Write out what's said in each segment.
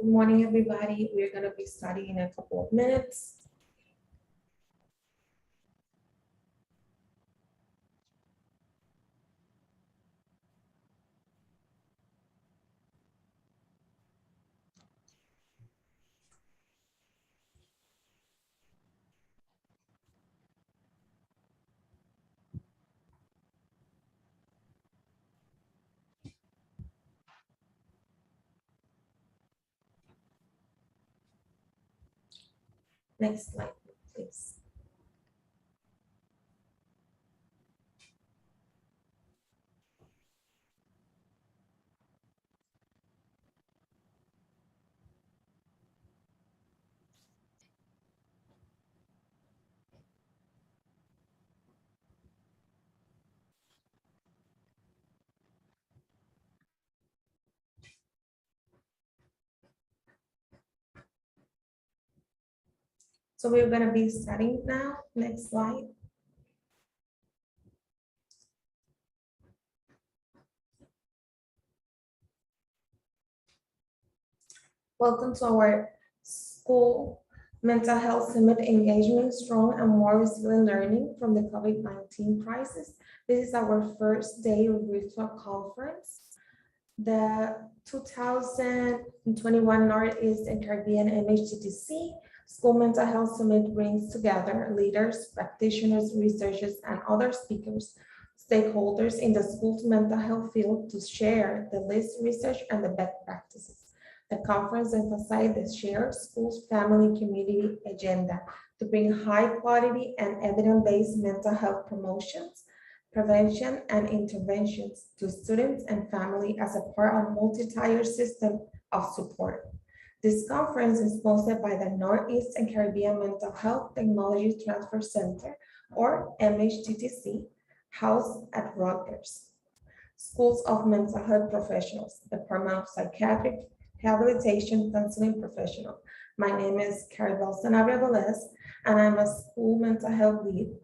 Good morning, everybody. We're going to be starting in a couple of minutes. Next slide, please. So we're going to be starting now. Next slide. Welcome to our school mental health summit engagement, strong and more resilient learning from the COVID-19 crisis. This is our first day of virtual conference. The 2021 Northeast and Caribbean MHTTC School Mental Health Summit brings together leaders, practitioners, researchers, and other speakers, stakeholders in the school's mental health field to share the latest research and the best practices. The conference emphasized the shared schools family community agenda to bring high quality and evidence-based mental health promotions, prevention, and interventions to students and family as a part of a multi-tier system of support. This conference is sponsored by the Northeast and Caribbean Mental Health Technology Transfer Center, or MHTTC, housed at Rutgers. Schools of Mental Health Professionals, Department of Psychiatric Rehabilitation Counseling Professional. My name is Caribel Sanabria Velez, and I'm a school mental health lead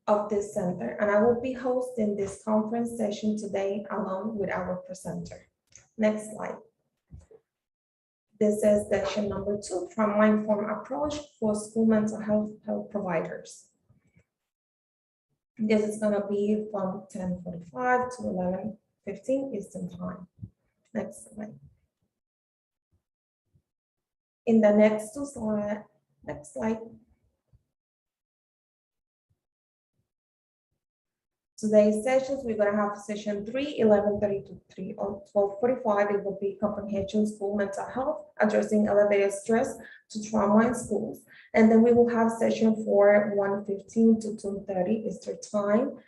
of this center, and I will be hosting this conference session today along with our presenter. Next slide. This is session number 2, trauma-informed approach for school mental health providers. This is going to be from 10:45 to 11:15 Eastern Time. Next slide. In the next slide. Today's sessions, we're going to have session 3, 11:30 to 12:45. It will be comprehension school mental health, addressing elevated stress to trauma in schools. And then we will have session 4, 1:15 to 2:30 Eastern Time,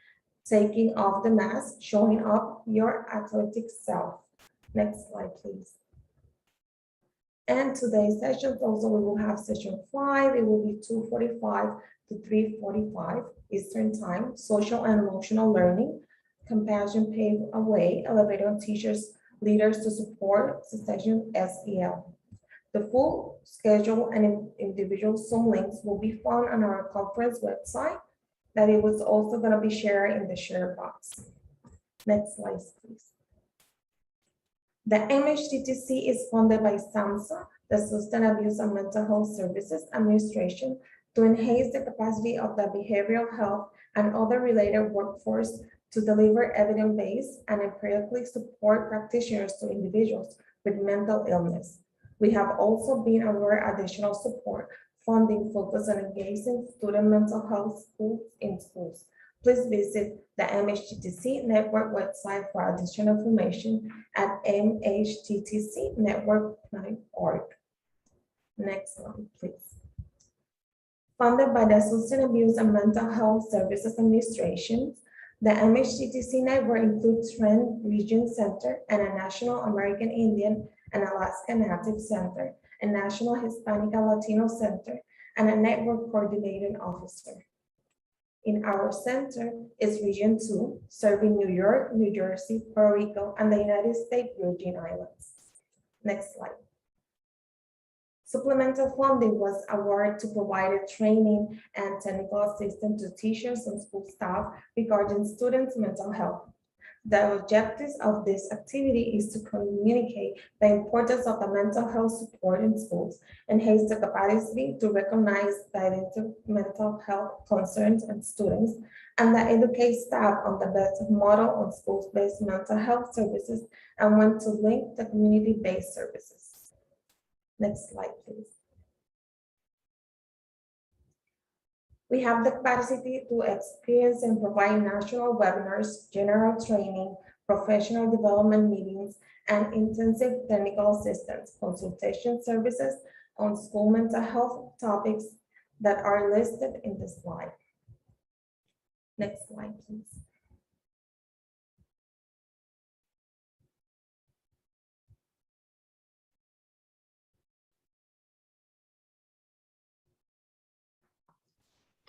taking off the mask, showing up your athletic self. Next slide, please. And today's sessions also, we will have session 5. It will be 2:45 to 3:45 Eastern Time, social and emotional learning, compassion pave a way, elevating teachers, leaders to support succession SEL. The full schedule and individual Zoom links will be found on our conference website, that it was also going to be shared in the share box. Next slide, please. The MHTTC is funded by SAMHSA, the Substance Abuse and Mental Health Services Administration, to enhance the capacity of the behavioral health and other related workforce to deliver evidence-based and empirically support practitioners to individuals with mental illness. We have also been aware additional support funding focused on engaging student mental health in schools. Please visit the MHTTC network website for additional information at mhttcnetwork.org. Next slide, please. Funded by the Substance Abuse and Mental Health Services Administration, the MHTTC network includes Trend Region Center and a National American Indian and Alaska Native Center, a National Hispanic and Latino Center, and a network coordinating officer. In our center is Region 2, serving New York, New Jersey, Puerto Rico, and the United States Virgin Islands. Next slide. Supplemental funding was awarded to provide training and technical assistance to teachers and school staff regarding students' mental health. The objectives of this activity is to communicate the importance of the mental health support in schools, enhance the capacity to recognize the identity mental health concerns in students, and that educate staff on the best model on schools-based mental health services and when to link the community-based services. Next slide, please. We have the capacity to experience and provide national webinars, general training, professional development meetings, and intensive technical assistance consultation services on school mental health topics that are listed in the slide. Next slide, please.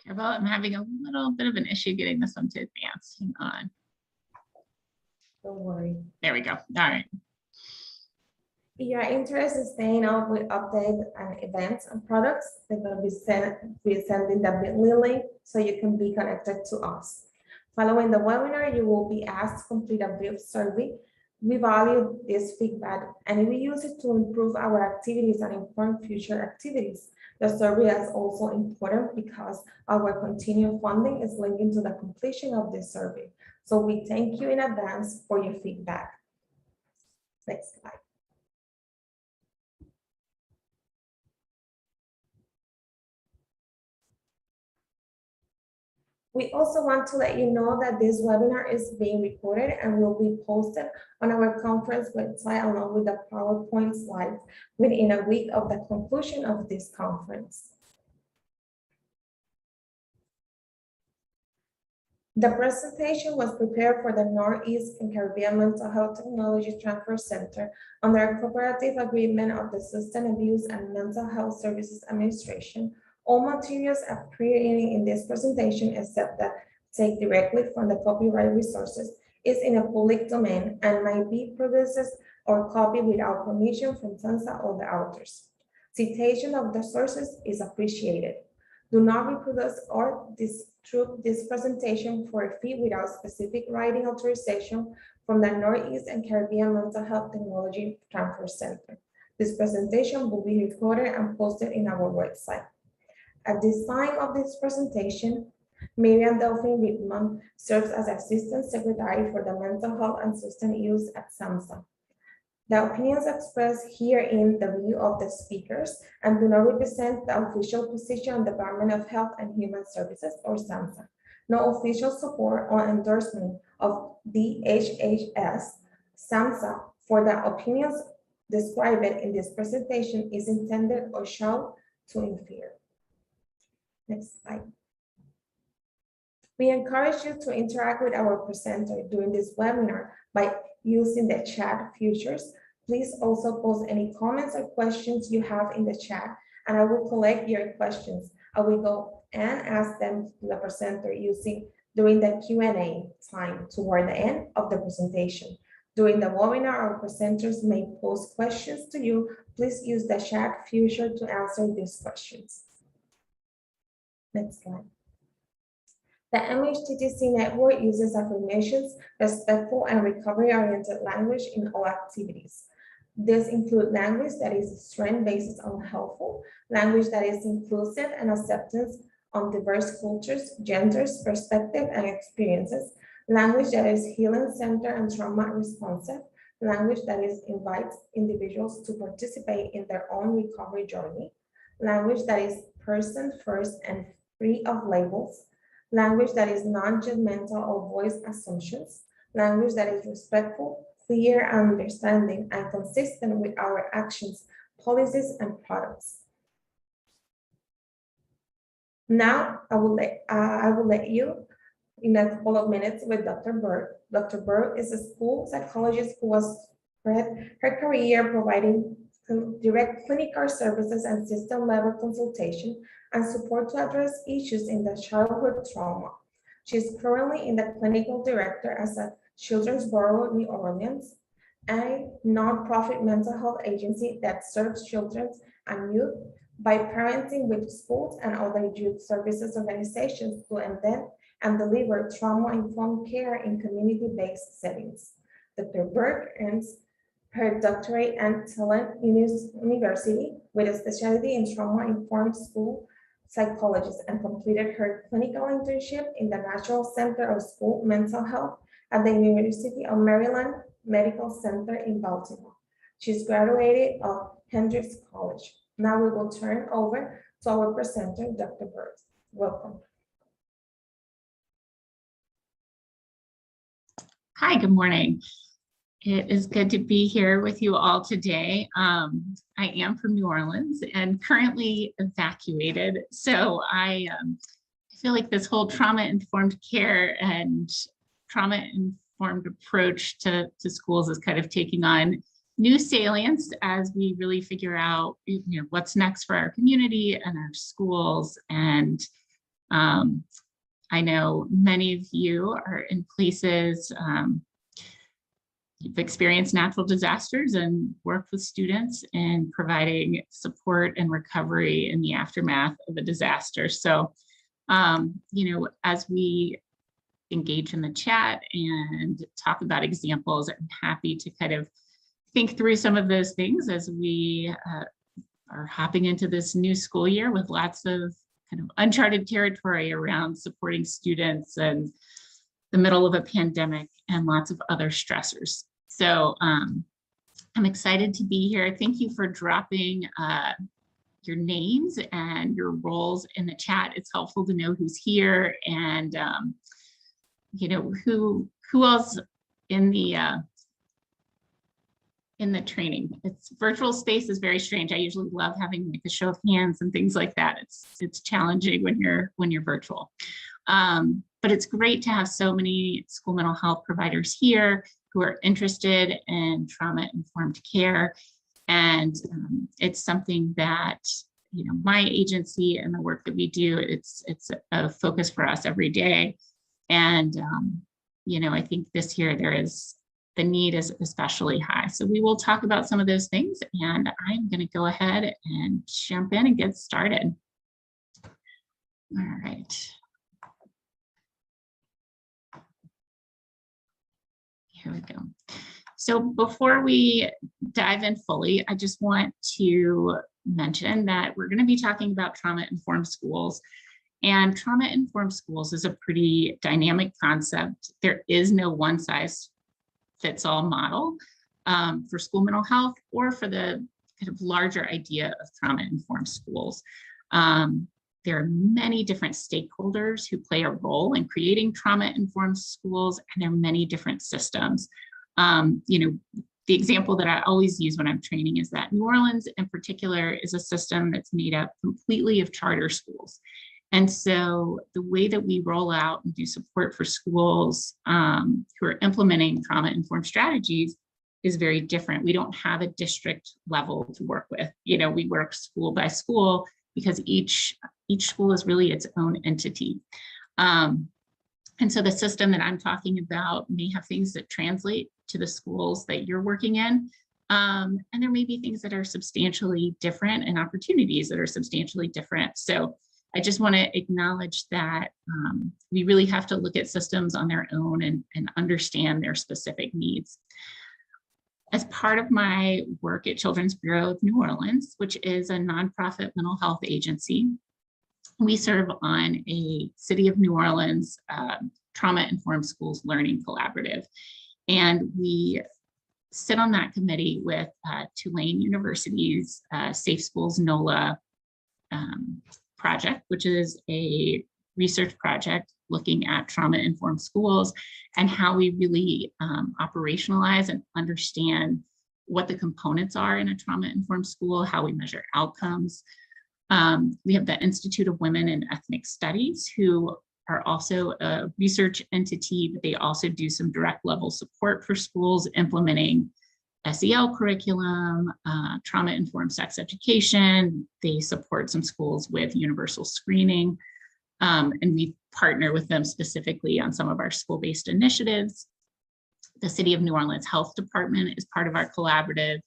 Carol, I'm having a little bit of an issue getting this one to advance. Hang on. Don't worry. There we go. All right. If you are interested in staying up with updates and events and products, they're going to be sending the Bitly link so you can be connected to us. Following the webinar, you will be asked to complete a brief survey. We value this feedback and we use it to improve our activities and inform future activities. The survey is also important because our continued funding is linked to the completion of this survey. So we thank you in advance for your feedback. Next slide. We also want to let you know that this webinar is being recorded and will be posted on our conference website along with the PowerPoint slides within a week of the conclusion of this conference. The presentation was prepared for the Northeast and Caribbean Mental Health Technology Transfer Center under a cooperative agreement of the Substance Abuse and Mental Health Services Administration. All materials appearing in this presentation, except that take directly from the copyright resources, is in a public domain and might be produced or copied without permission from SAMHSA or the authors. Citation of the sources is appreciated. Do not reproduce or distribute this presentation for a fee without specific writing authorization from the Northeast and Caribbean Mental Health Technology Transfer Center. This presentation will be recorded and posted in our website. At this time of this presentation, Miriam Delphine Whitman serves as Assistant Secretary for the Mental Health and Substance Use at SAMHSA. The opinions expressed here in the view of the speakers and do not represent the official position of the Department of Health and Human Services or SAMHSA. No official support or endorsement of DHHS, SAMHSA for the opinions described in this presentation is intended or shall to interfere. Next slide. We encourage you to interact with our presenter during this webinar by using the chat features. Please also post any comments or questions you have in the chat, and I will collect your questions. I will go and ask them to the presenter during the Q&A time toward the end of the presentation. During the webinar, our presenters may pose questions to you. Please use the chat feature to answer these questions. Next slide. The MHTTC network uses affirmations, respectful and recovery-oriented language in all activities. This includes language that is strength-based on helpful, language that is inclusive and acceptance on diverse cultures, genders, perspectives, and experiences, language that is healing-centered and trauma-responsive, language that invites individuals to participate in their own recovery journey, language that is person-first and free of labels, language that is non-judgmental or voice assumptions, language that is respectful, clear, understanding, and consistent with our actions, policies, and products. Now, I will let you in a couple of minutes with Dr. Berg. Dr. Berg is a school psychologist who has spread her career providing direct clinical services and system-level consultation and support to address issues in the childhood trauma. She is currently in the clinical director as a Children's Borough New Orleans, a nonprofit mental health agency that serves children and youth by parenting with schools and other youth services organizations to invent and deliver trauma-informed care in community-based settings. Dr. Burke earns her doctorate at Tulane University with a specialty in trauma-informed school psychologist and completed her clinical internship in the National Center of School Mental Health at the University of Maryland Medical Center in Baltimore. She's graduated of Hendrix College. Now we will turn over to our presenter, Dr. Burke. Welcome. Hi, good morning. It is good to be here with you all today. I am from New Orleans and currently evacuated. So I feel like this whole trauma-informed care and trauma-informed approach to schools is kind of taking on new salience as we really figure out, what's next for our community and our schools. And I know many of you are in places, you've experienced natural disasters and worked with students in providing support and recovery in the aftermath of a disaster. So, as we engage in the chat and talk about examples, I'm happy to kind of think through some of those things as we are hopping into this new school year with lots of kind of uncharted territory around supporting students and the middle of a pandemic and lots of other stressors. So I'm excited to be here. Thank you for dropping your names and your roles in the chat. It's helpful to know who's here and who else in the training. It's virtual space is very strange. I usually love having like a show of hands and things like that. It's challenging when you're virtual. But it's great to have so many school mental health providers here who are interested in trauma-informed care. And it's something that, my agency and the work that we do, it's a focus for us every day. And, I think this year the need is especially high. So we will talk about some of those things, and I'm going to go ahead and jump in and get started. All right. Here we go. So before we dive in fully, I just want to mention that we're going to be talking about trauma-informed schools. And trauma-informed schools is a pretty dynamic concept. There is no one-size-fits-all model for school mental health or for the kind of larger idea of trauma-informed schools. There are many different stakeholders who play a role in creating trauma-informed schools, and there are many different systems. The example that I always use when I'm training is that New Orleans in particular is a system that's made up completely of charter schools. And so the way that we roll out and do support for schools who are implementing trauma-informed strategies is very different. We don't have a district level to work with. We work school by school because each school is really its own entity. And so the system that I'm talking about may have things that translate to the schools that you're working in. And there may be things that are substantially different and opportunities that are substantially different. So I just want to acknowledge that we really have to look at systems on their own and understand their specific needs. As part of my work at Children's Bureau of New Orleans, which is a nonprofit mental health agency, we serve on a City of New Orleans trauma-informed schools learning collaborative. And we sit on that committee with Tulane University's Safe Schools NOLA project, which is a research project looking at trauma-informed schools and how we really operationalize and understand what the components are in a trauma-informed school, how we measure outcomes. We have the Institute of Women in Ethnic Studies, who are also a research entity, but they also do some direct level support for schools implementing SEL curriculum, trauma-informed sex education. They support some schools with universal screening, and we partner with them specifically on some of our school-based initiatives. The City of New Orleans Health Department is part of our collaborative.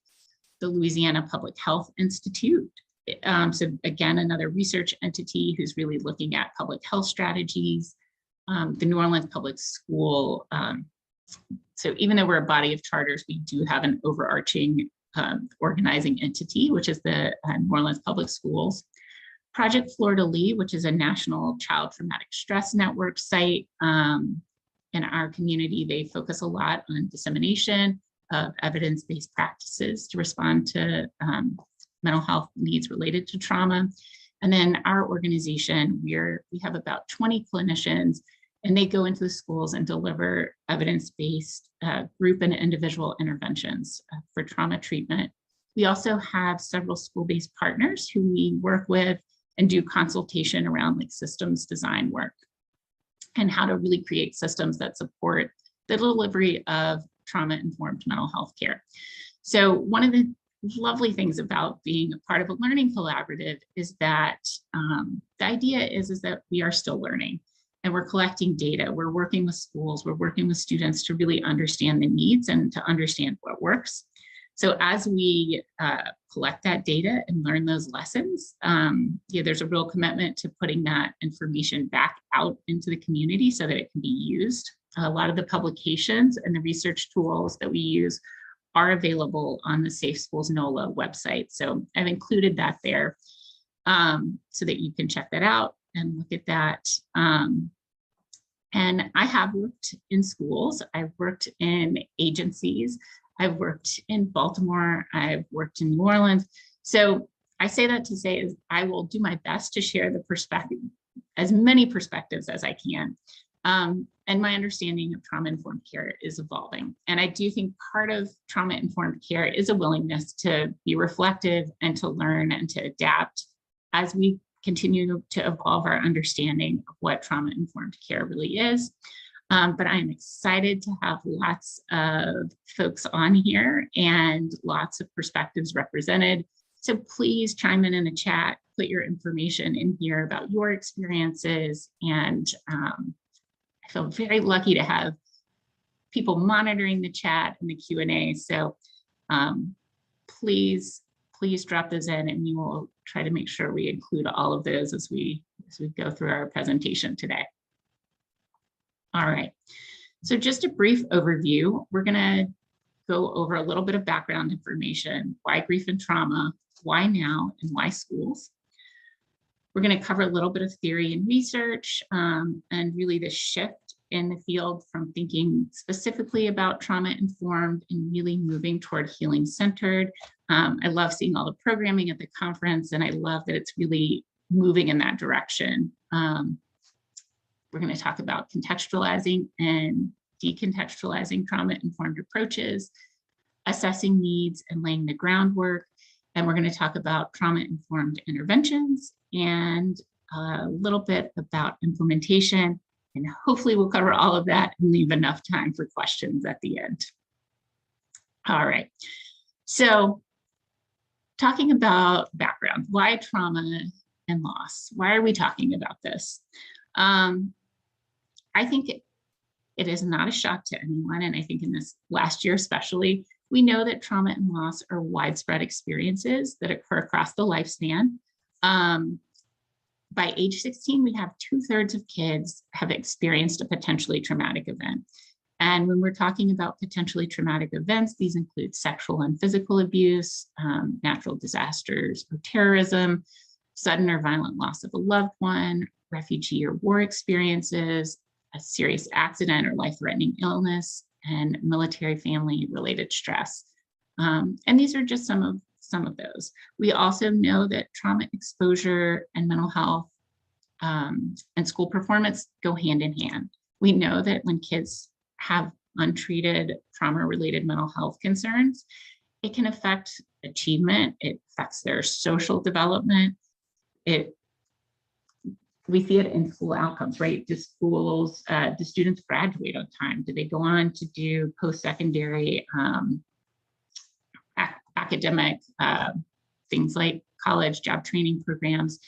The Louisiana Public Health Institute So again, another research entity who's really looking at public health strategies. The New Orleans Public School. So even though we're a body of charters, we do have an overarching organizing entity, which is the New Orleans Public Schools. Project Fleur de Lis, which is a national child traumatic stress network site. In our community, they focus a lot on dissemination of evidence-based practices to respond to mental health needs related to trauma. And then our organization, we have about 20 clinicians, and they go into the schools and deliver evidence-based group and individual interventions for trauma treatment. We also have several school-based partners who we work with and do consultation around like systems design work and how to really create systems that support the delivery of trauma-informed mental health care. So one of the lovely things about being a part of a learning collaborative is that the idea is that we are still learning and we're collecting data. We're working with schools, we're working with students to really understand the needs and to understand what works. So as we collect that data and learn those lessons, there's a real commitment to putting that information back out into the community so that it can be used. A lot of the publications and the research tools that we use are available on the Safe Schools NOLA website. So I've included that there so that you can check that out and look at that. And I have worked in schools, I've worked in agencies, I've worked in Baltimore, I've worked in New Orleans. So I say that to say is I will do my best to share the perspective, as many perspectives as I can. And my understanding of trauma-informed care is evolving. And I do think part of trauma-informed care is a willingness to be reflective and to learn and to adapt as we continue to evolve our understanding of what trauma-informed care really is. But I'm excited to have lots of folks on here and lots of perspectives represented. So please chime in the chat, put your information in here about your experiences. And I feel very lucky to have people monitoring the chat and the Q&A. So please drop those in and we will try to make sure we include all of those as we go through our presentation today. All right, so just a brief overview. We're gonna go over a little bit of background information, why grief and trauma, why now, and why schools. We're gonna cover a little bit of theory and research and really the shift in the field from thinking specifically about trauma-informed and really moving toward healing-centered. I love seeing all the programming at the conference and I love that it's really moving in that direction. We're going to talk about contextualizing and decontextualizing trauma-informed approaches, assessing needs and laying the groundwork. And we're going to talk about trauma-informed interventions and a little bit about implementation. And hopefully we'll cover all of that and leave enough time for questions at the end. All right. So talking about background, why trauma and loss? Why are we talking about this? I think it is not a shock to anyone. And I think in this last year, especially, we know that trauma and loss are widespread experiences that occur across the lifespan. By age 16, we have 2/3 of kids have experienced a potentially traumatic event. And when we're talking about potentially traumatic events, these include sexual and physical abuse, natural disasters or terrorism, sudden or violent loss of a loved one, refugee or war experiences, a serious accident or life-threatening illness, and military family related stress. And these are just some of those. We also know that trauma exposure and mental health and school performance go hand in hand. We know that when kids have untreated trauma-related mental health concerns, it can affect achievement, it affects their social development, we see it in school outcomes, right? Do students graduate on time? Do they go on to do post-secondary academic things like college job training programs?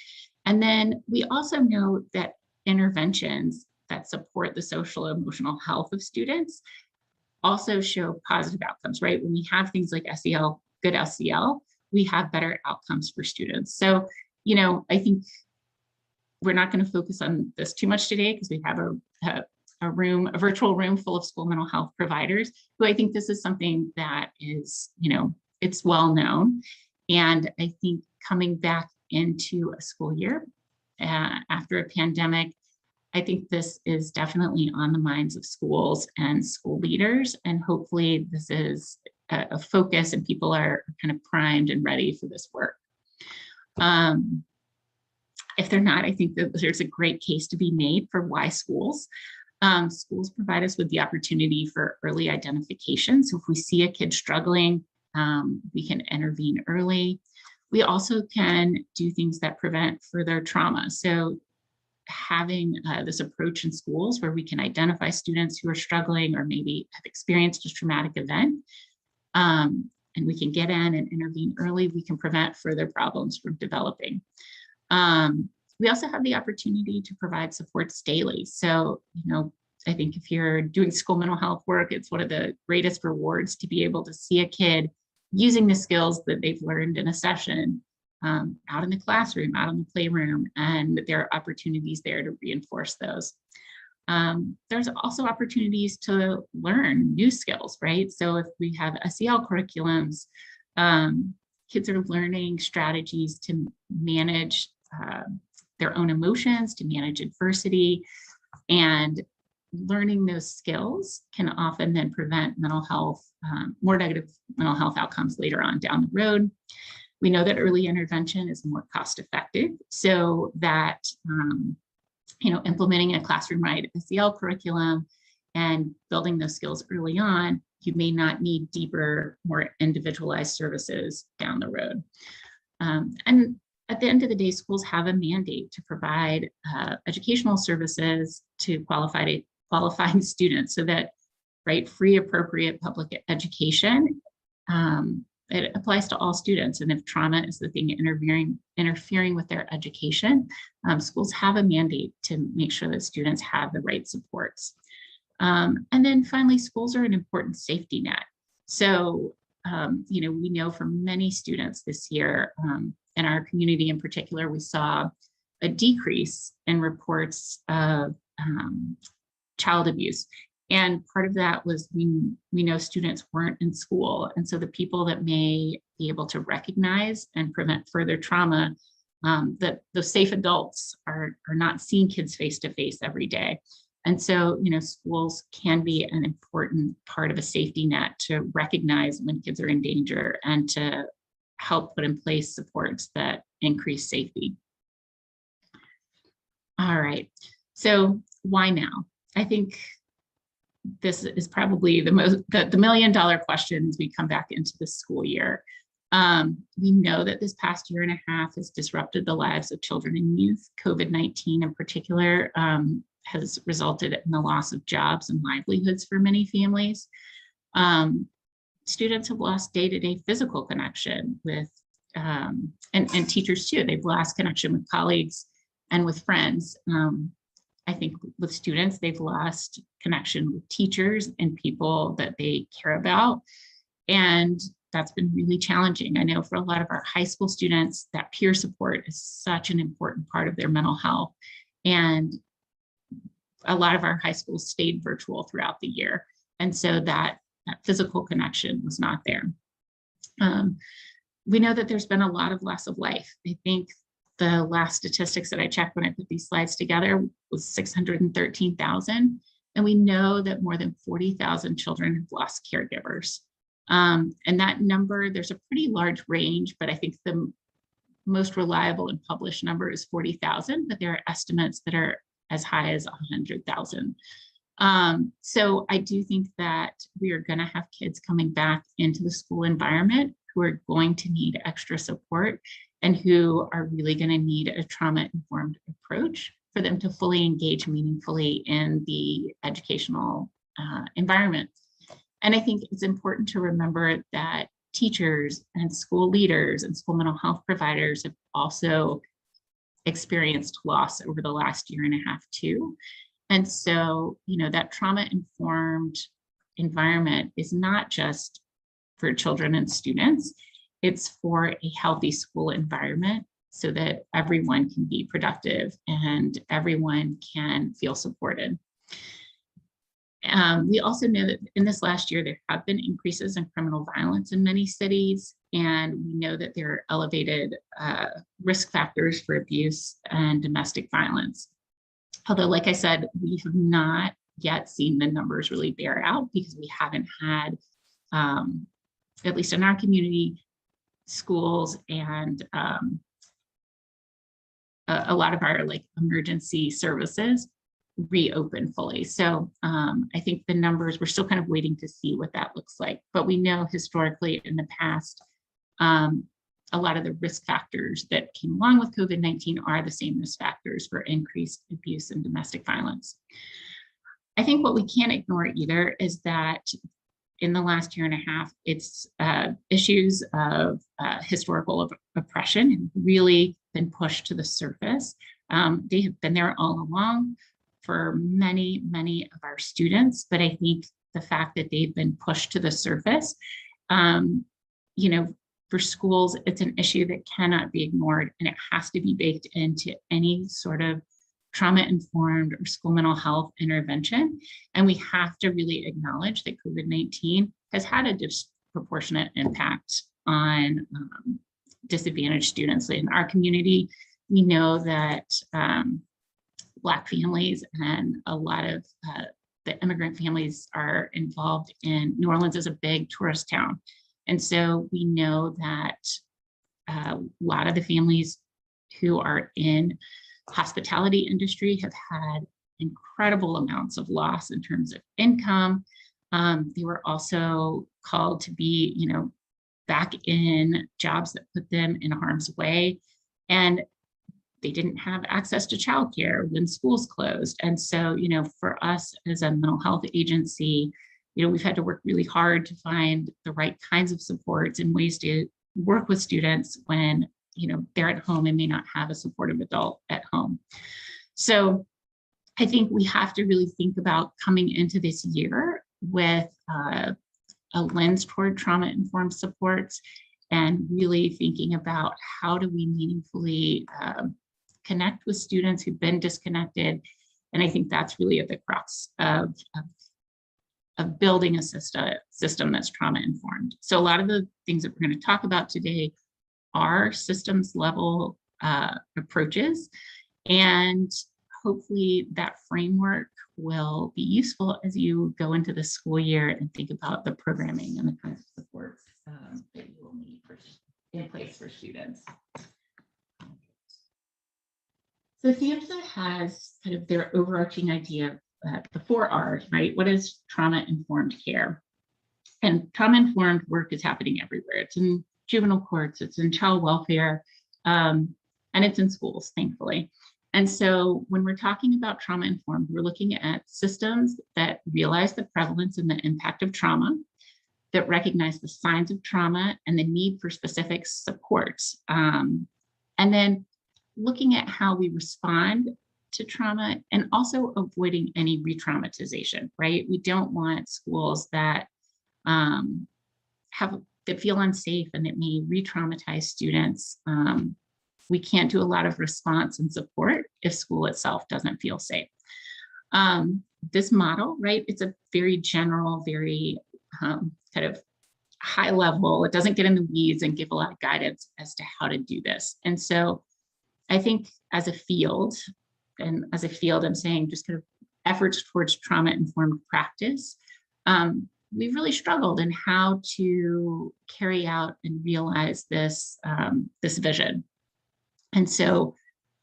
And then we also know that interventions that support the social and emotional health of students also show positive outcomes, right? When we have things like SEL, good SEL, we have better outcomes for students. So, you know, I think we're not going to focus on this too much today because we have a virtual room full of school mental health providers who I think this is something that is, you know, it's well known. And I think coming back into a school year after a pandemic, I think this is definitely on the minds of schools and school leaders. And hopefully this is a focus and people are kind of primed and ready for this work. If they're not, I think that there's a great case to be made for why schools. Schools provide us with the opportunity for early identification. So if we see a kid struggling, we can intervene early. We also can do things that prevent further trauma. So having this approach in schools where we can identify students who are struggling or maybe have experienced a traumatic event, and we can get in and intervene early, we can prevent further problems from developing. We also have the opportunity to provide supports daily. So, you know, I think if you're doing school mental health work, it's one of the greatest rewards to be able to see a kid using the skills that they've learned in a session out in the classroom, out in the playroom, and there are opportunities there to reinforce those. There's also opportunities to learn new skills, right? So if we have SEL curriculums, kids are learning strategies to manage their own emotions, to manage adversity, and learning those skills can often then prevent mental health, more negative mental health outcomes later on down the road. We know that early intervention is more cost effective, so that you know, implementing a classroom-wide SEL curriculum and building those skills early on, you may not need deeper, more individualized services down the road. And at the end of the day, schools have a mandate to provide educational services to qualifying students so that, right, free, appropriate public education, it applies to all students. And if trauma is the thing interfering with their education, schools have a mandate to make sure that students have the right supports. And then finally, schools are an important safety net. So, you know, we know from many students this year, in our community in particular, we saw a decrease in reports of child abuse. And part of that was we know students weren't in school. And so the people that may be able to recognize and prevent further trauma, that the safe adults are not seeing kids face to face every day. And so, you know, schools can be an important part of a safety net to recognize when kids are in danger and to help put in place supports that increase safety. All right, so why now? I think this is probably the $1 million question as we come back into the school year. We know that this past year and a half has disrupted the lives of children and youth. COVID-19 in particular has resulted in the loss of jobs and livelihoods for many families. Students have lost day-to-day physical connection with, and teachers too. They've lost connection with colleagues and with friends. I think with students, they've lost connection with teachers and people that they care about. And that's been really challenging. I know for a lot of our high school students, that peer support is such an important part of their mental health. And a lot of our high schools stayed virtual throughout the year. And so that physical connection was not there. We know that there's been a lot of loss of life. I think the last statistics that I checked when I put these slides together was 613,000. And we know that more than 40,000 children have lost caregivers. And that number, there's a pretty large range, but I think the most reliable and published number is 40,000, but there are estimates that are as high as 100,000. So I do think that we are going to have kids coming back into the school environment who are going to need extra support and who are really going to need a trauma-informed approach for them to fully engage meaningfully in the educational environment. And I think it's important to remember that teachers and school leaders and school mental health providers have also experienced loss over the last year and a half too. And so, you know, that trauma-informed environment is not just for children and students, It's for a healthy school environment so that everyone can be productive and everyone can feel supported. We also know that in this last year, there have been increases in criminal violence in many cities, and we know that there are elevated risk factors for abuse and domestic violence. Although, like I said, we have not yet seen the numbers really bear out because we haven't had, at least in our community, schools and a lot of our like emergency services reopen fully. So I think the numbers, we're still kind of waiting to see what that looks like. But we know historically in the past, a lot of the risk factors that came along with COVID-19 are the same risk factors for increased abuse and domestic violence. I think what we can't ignore either is that in the last year and a half, it's issues of historical oppression have really been pushed to the surface. They have been there all along for many, many of our students, but I think the fact that they've been pushed to the surface, you know, for schools, it's an issue that cannot be ignored, and it has to be baked into any sort of trauma-informed or school mental health intervention. And we have to really acknowledge that COVID-19 has had a disproportionate impact on disadvantaged students in our community. We know that Black families and a lot of the immigrant families are involved in New Orleans is a big tourist town. And so we know that a lot of the families who are in hospitality industry have had incredible amounts of loss in terms of income. They were also called to be, you know, back in jobs that put them in harm's way. And they didn't have access to childcare when schools closed. And so, you know, for us as a mental health agency, you know, we've had to work really hard to find the right kinds of supports and ways to work with students when, you know, they're at home and may not have a supportive adult at home. So I think we have to really think about coming into this year with a lens toward trauma-informed supports and really thinking about how do we meaningfully connect with students who've been disconnected. And I think that's really at the crux of building a system that's trauma-informed. So a lot of the things that we're going to talk about today are systems level approaches, and hopefully that framework will be useful as you go into the school year and think about the programming and the kinds of supports that you will need in place for students. So SAMHSA has kind of their overarching idea, the 4 R's, right? What is trauma-informed care? And trauma-informed work is happening everywhere. It's in juvenile courts, it's in child welfare, and it's in schools, thankfully. And so when we're talking about trauma-informed, we're looking at systems that realize the prevalence and the impact of trauma, that recognize the signs of trauma and the need for specific supports. And then looking at how we respond to trauma and also avoiding any re-traumatization, right? We don't want schools that that feel unsafe and that may re-traumatize students. We can't do a lot of response and support if school itself doesn't feel safe. This model, right, it's a very general, very kind of high level. It doesn't get in the weeds and give a lot of guidance as to how to do this. And so I think as a field, I'm saying just kind of efforts towards trauma-informed practice, we've really struggled in how to carry out and realize this, this vision. And so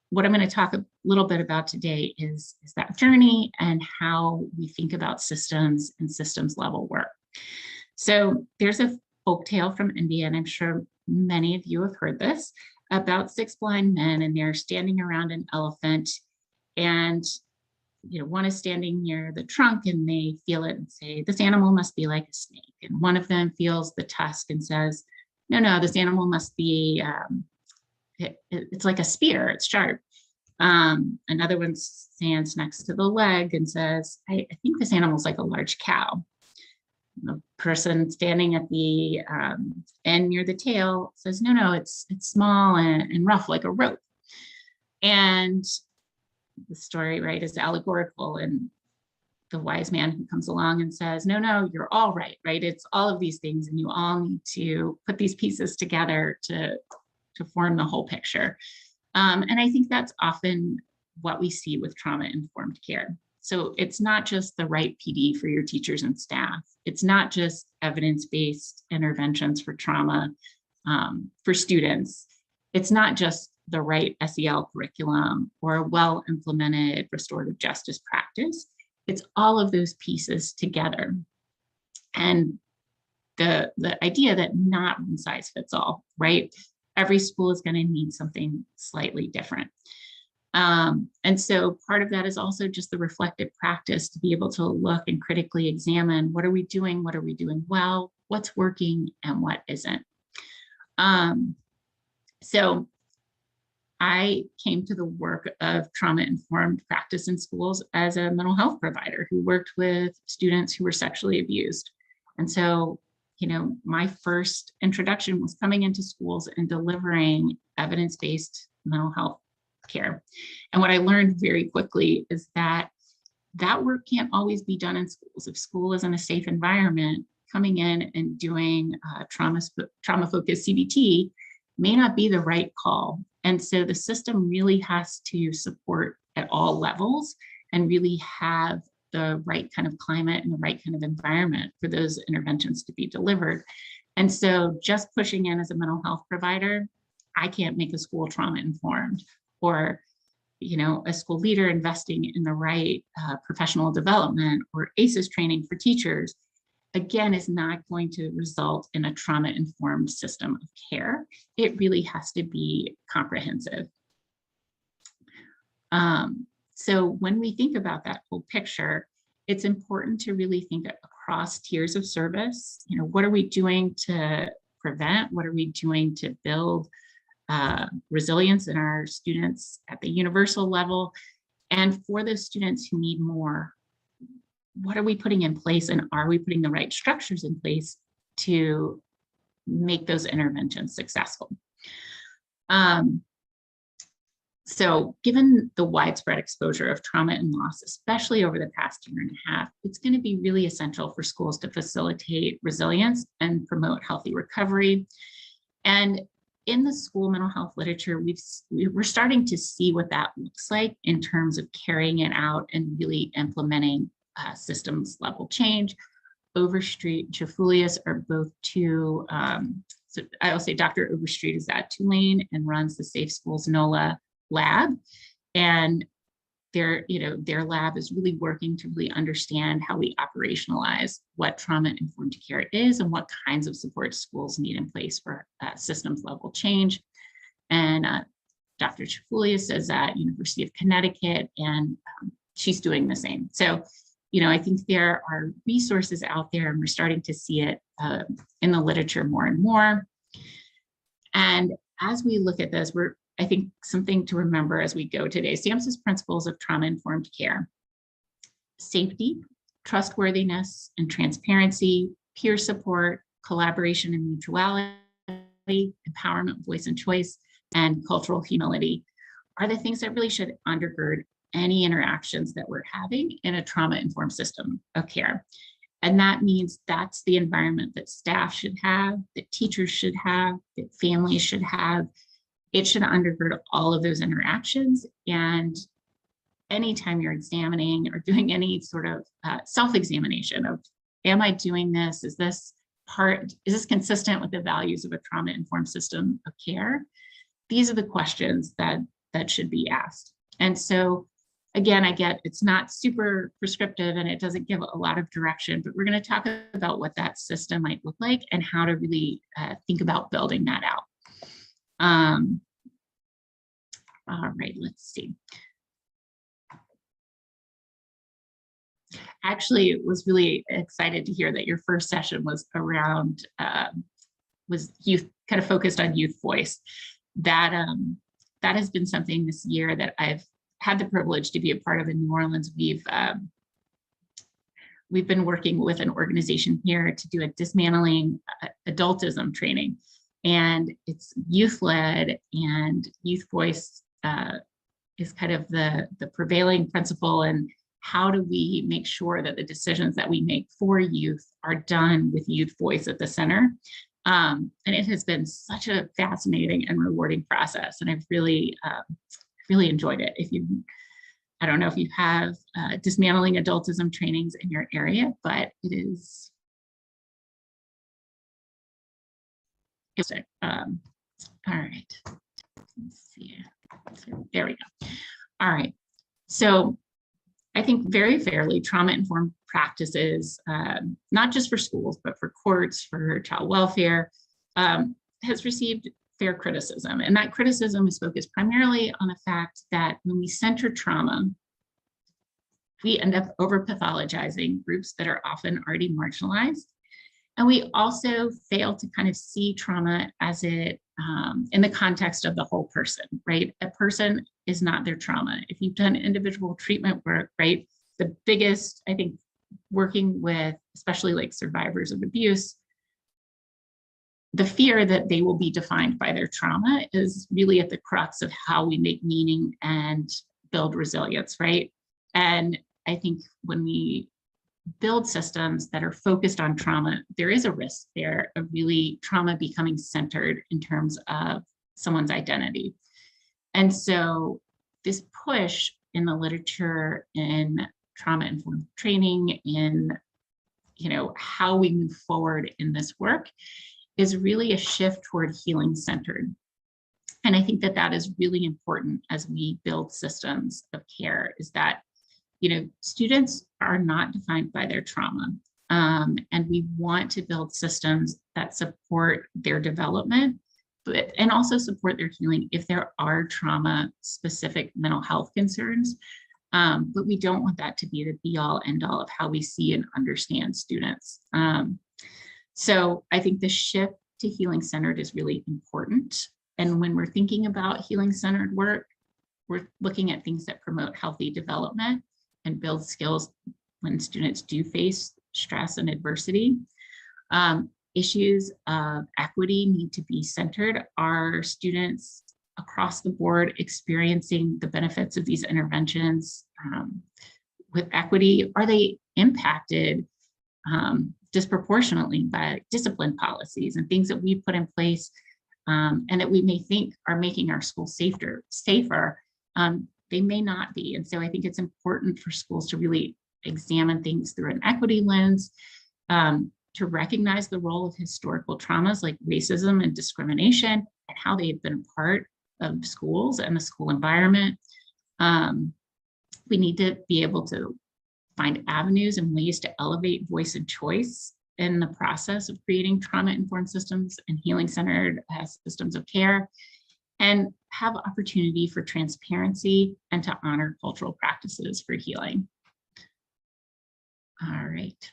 what I'm going to talk a little bit about today is that journey and how we think about systems and systems level work. So there's a folktale from India, and I'm sure many of you have heard this, about 6 blind men, and they're standing around an elephant, and one is standing near the trunk and they feel it and say, this animal must be like a snake. And one of them feels the tusk and says, no, this animal must be, it's like a spear, it's sharp. Another one stands next to the leg and says, I think this animal's like a large cow. the person standing at the end near the tail says, no, it's small and rough like a rope. And the story, right, is allegorical. And the wise man who comes along and says, no, you're all right, right? It's all of these things, and you all need to put these pieces together to form the whole picture. And I think that's often what we see with trauma-informed care. So it's not just the right PD for your teachers and staff. It's not just evidence-based interventions for trauma for students. It's not just the right SEL curriculum or a well-implemented restorative justice practice. It's all of those pieces together. And the idea that not one size fits all, right? Every school is going to need something slightly different. And so part of that is also just the reflective practice to be able to look and critically examine, what are we doing well, what's working and what isn't. So I came to the work of trauma-informed practice in schools as a mental health provider who worked with students who were sexually abused. And so, my first introduction was coming into schools and delivering evidence-based mental health care. And what I learned very quickly is that work can't always be done in schools. If school isn't a safe environment, coming in and doing trauma-focused CBT may not be the right call. And so the system really has to support at all levels and really have the right kind of climate and the right kind of environment for those interventions to be delivered. And so just pushing in as a mental health provider, I can't make a school trauma-informed, or a school leader investing in the right professional development or ACEs training for teachers, again, is not going to result in a trauma-informed system of care. It really has to be comprehensive. So when we think about that whole picture, it's important to really think across tiers of service. What are we doing to prevent? What are we doing to build resilience in our students at the universal level? And for those students who need more, what are we putting in place, and are we putting the right structures in place to make those interventions successful? So given the widespread exposure of trauma and loss, especially over the past year and a half, it's going to be really essential for schools to facilitate resilience and promote healthy recovery. And in the school mental health literature, we're starting to see what that looks like in terms of carrying it out and really implementing systems level change. Overstreet, Jafoulias are both two. So I will say Dr. Overstreet is at Tulane and runs the Safe Schools NOLA lab. And their lab is really working to really understand how we operationalize what trauma-informed care is and what kinds of support schools need in place for systems level change. And Dr. Jafoulias is at University of Connecticut, and she's doing the same. So, I think there are resources out there, and we're starting to see it in the literature more and more. And as we look at this, I think something to remember as we go today, SAMHSA's principles of trauma-informed care: safety, trustworthiness, and transparency, peer support, collaboration and mutuality, empowerment, voice and choice, and cultural humility are the things that really should undergird any interactions that we're having in a trauma-informed system of care. And that means that's the environment that staff should have, that teachers should have, that families should have. It should undergird all of those interactions. And anytime you're examining or doing any sort of self-examination of, am I doing this? Is this consistent with the values of a trauma-informed system of care? These are the questions that should be asked. And so, again, I get it's not super prescriptive and it doesn't give a lot of direction, but we're going to talk about what that system might look like and how to really think about building that out. All right, let's see. Actually, was really excited to hear that your first session was around, was youth, kind of focused on youth voice. That has been something this year that I've had the privilege to be a part of in New Orleans. we've been working with an organization here to do a dismantling adultism training. And it's youth-led, and youth voice is kind of the prevailing principle. And how do we make sure that the decisions that we make for youth are done with youth voice at the center? And it has been such a fascinating and rewarding process. And I've really, really enjoyed it. I don't know if you have dismantling adultism trainings in your area, but it is. All right, let's see. So there we go. All right, so I think very fairly, trauma-informed practices, not just for schools, but for courts, for child welfare, has received fair criticism. And that criticism is focused primarily on the fact that when we center trauma, we end up over-pathologizing groups that are often already marginalized. And we also fail to kind of see trauma as it in the context of the whole person, right? A person is not their trauma. If you've done individual treatment work, right? The biggest, I think, working with, especially like survivors of abuse, the fear that they will be defined by their trauma is really at the crux of how we make meaning and build resilience, right? And I think when we build systems that are focused on trauma, there is a risk there of really trauma becoming centered in terms of someone's identity. And so this push in the literature, in trauma-informed training, in how we move forward in this work, is really a shift toward healing-centered. And I think that that is really important as we build systems of care, is that students are not defined by their trauma. And we want to build systems that support their development, and also support their healing if there are trauma-specific mental health concerns. But we don't want that to be the be-all, end-all of how we see and understand students. So I think the shift to healing-centered is really important. And when we're thinking about healing-centered work, we're looking at things that promote healthy development and build skills when students do face stress and adversity. Issues of equity need to be centered. Are students across the board experiencing the benefits of these interventions with equity? Are they impacted disproportionately by discipline policies and things that we put in place and that we may think are making our schools safer? They may not be. And so I think it's important for schools to really examine things through an equity lens, to recognize the role of historical traumas like racism and discrimination and how they have been a part of schools and the school environment. We need to be able to find avenues and ways to elevate voice and choice in the process of creating trauma-informed systems and healing-centered systems of care, and have opportunity for transparency and to honor cultural practices for healing. All right.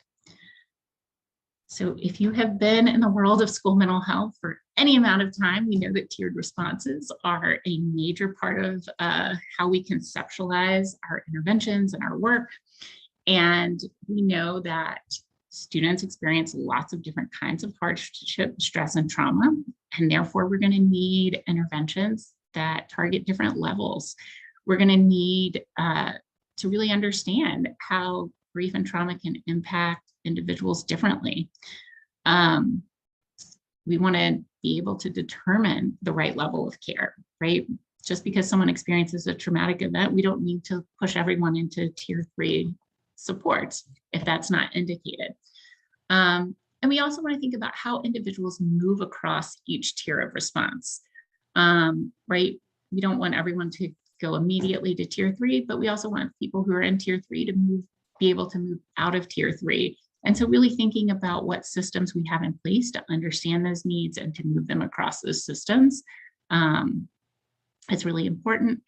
So if you have been in the world of school mental health for any amount of time, we know that tiered responses are a major part of how we conceptualize our interventions and our work. And we know that students experience lots of different kinds of hardship, stress, and trauma, and therefore we're going to need interventions that target different levels. We're going to need to really understand how grief and trauma can impact individuals differently. We want to be able to determine the right level of care, right? Just because someone experiences a traumatic event, we don't need to push everyone into tier 3 supports if that's not indicated. And we also want to think about how individuals move across each tier of response, right? We don't want everyone to go immediately to tier 3, but we also want people who are in tier 3 to be able to move out of tier 3. And so really thinking about what systems we have in place to understand those needs and to move them across those systems is really important.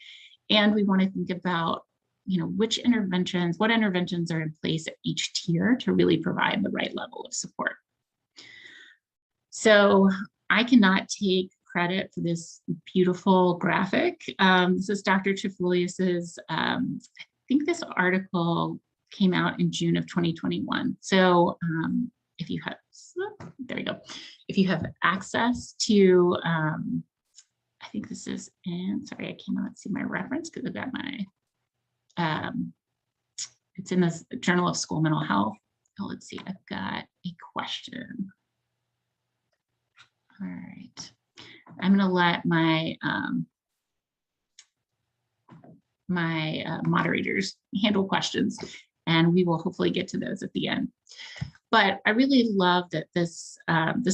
And we want to think about what interventions are in place at each tier to really provide the right level of support. So I cannot take credit for this beautiful graphic. This is Dr. Trifolius's, I think this article came out in June of 2021. So if you have, there you go. If you have access to, I think this is in, sorry, I cannot see my reference because I've got my, it's in the Journal of School Mental Health. Oh, let's see, I've got a question. All right, I'm gonna let my moderators handle questions, and we will hopefully get to those at the end. But I really love that this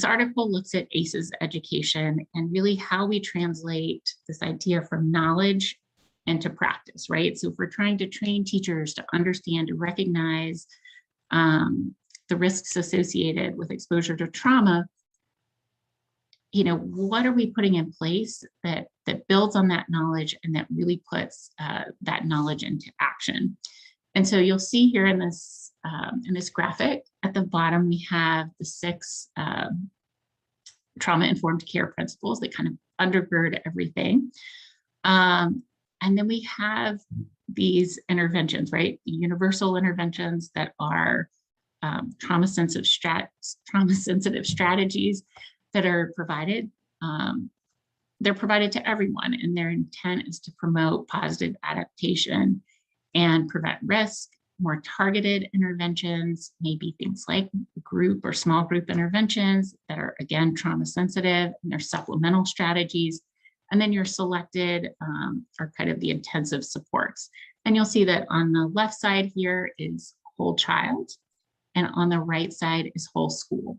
article looks at ACEs education and really how we translate this idea from knowledge into practice, right? So if we're trying to train teachers to understand, to recognize the risks associated with exposure to trauma, you know, what are we putting in place that builds on that knowledge and that really puts that knowledge into action? And so you'll see here in this graphic at the bottom, we have the 6 trauma-informed care principles that kind of undergird everything. And then we have these interventions, right? The universal interventions that are trauma-sensitive strategies that are provided. They're provided to everyone, and their intent is to promote positive adaptation and prevent risk. More targeted interventions may be things like group or small group interventions that are, again, trauma sensitive, and they're supplemental strategies. And then your selected are kind of the intensive supports. And you'll see that on the left side here is whole child, and on the right side is whole school.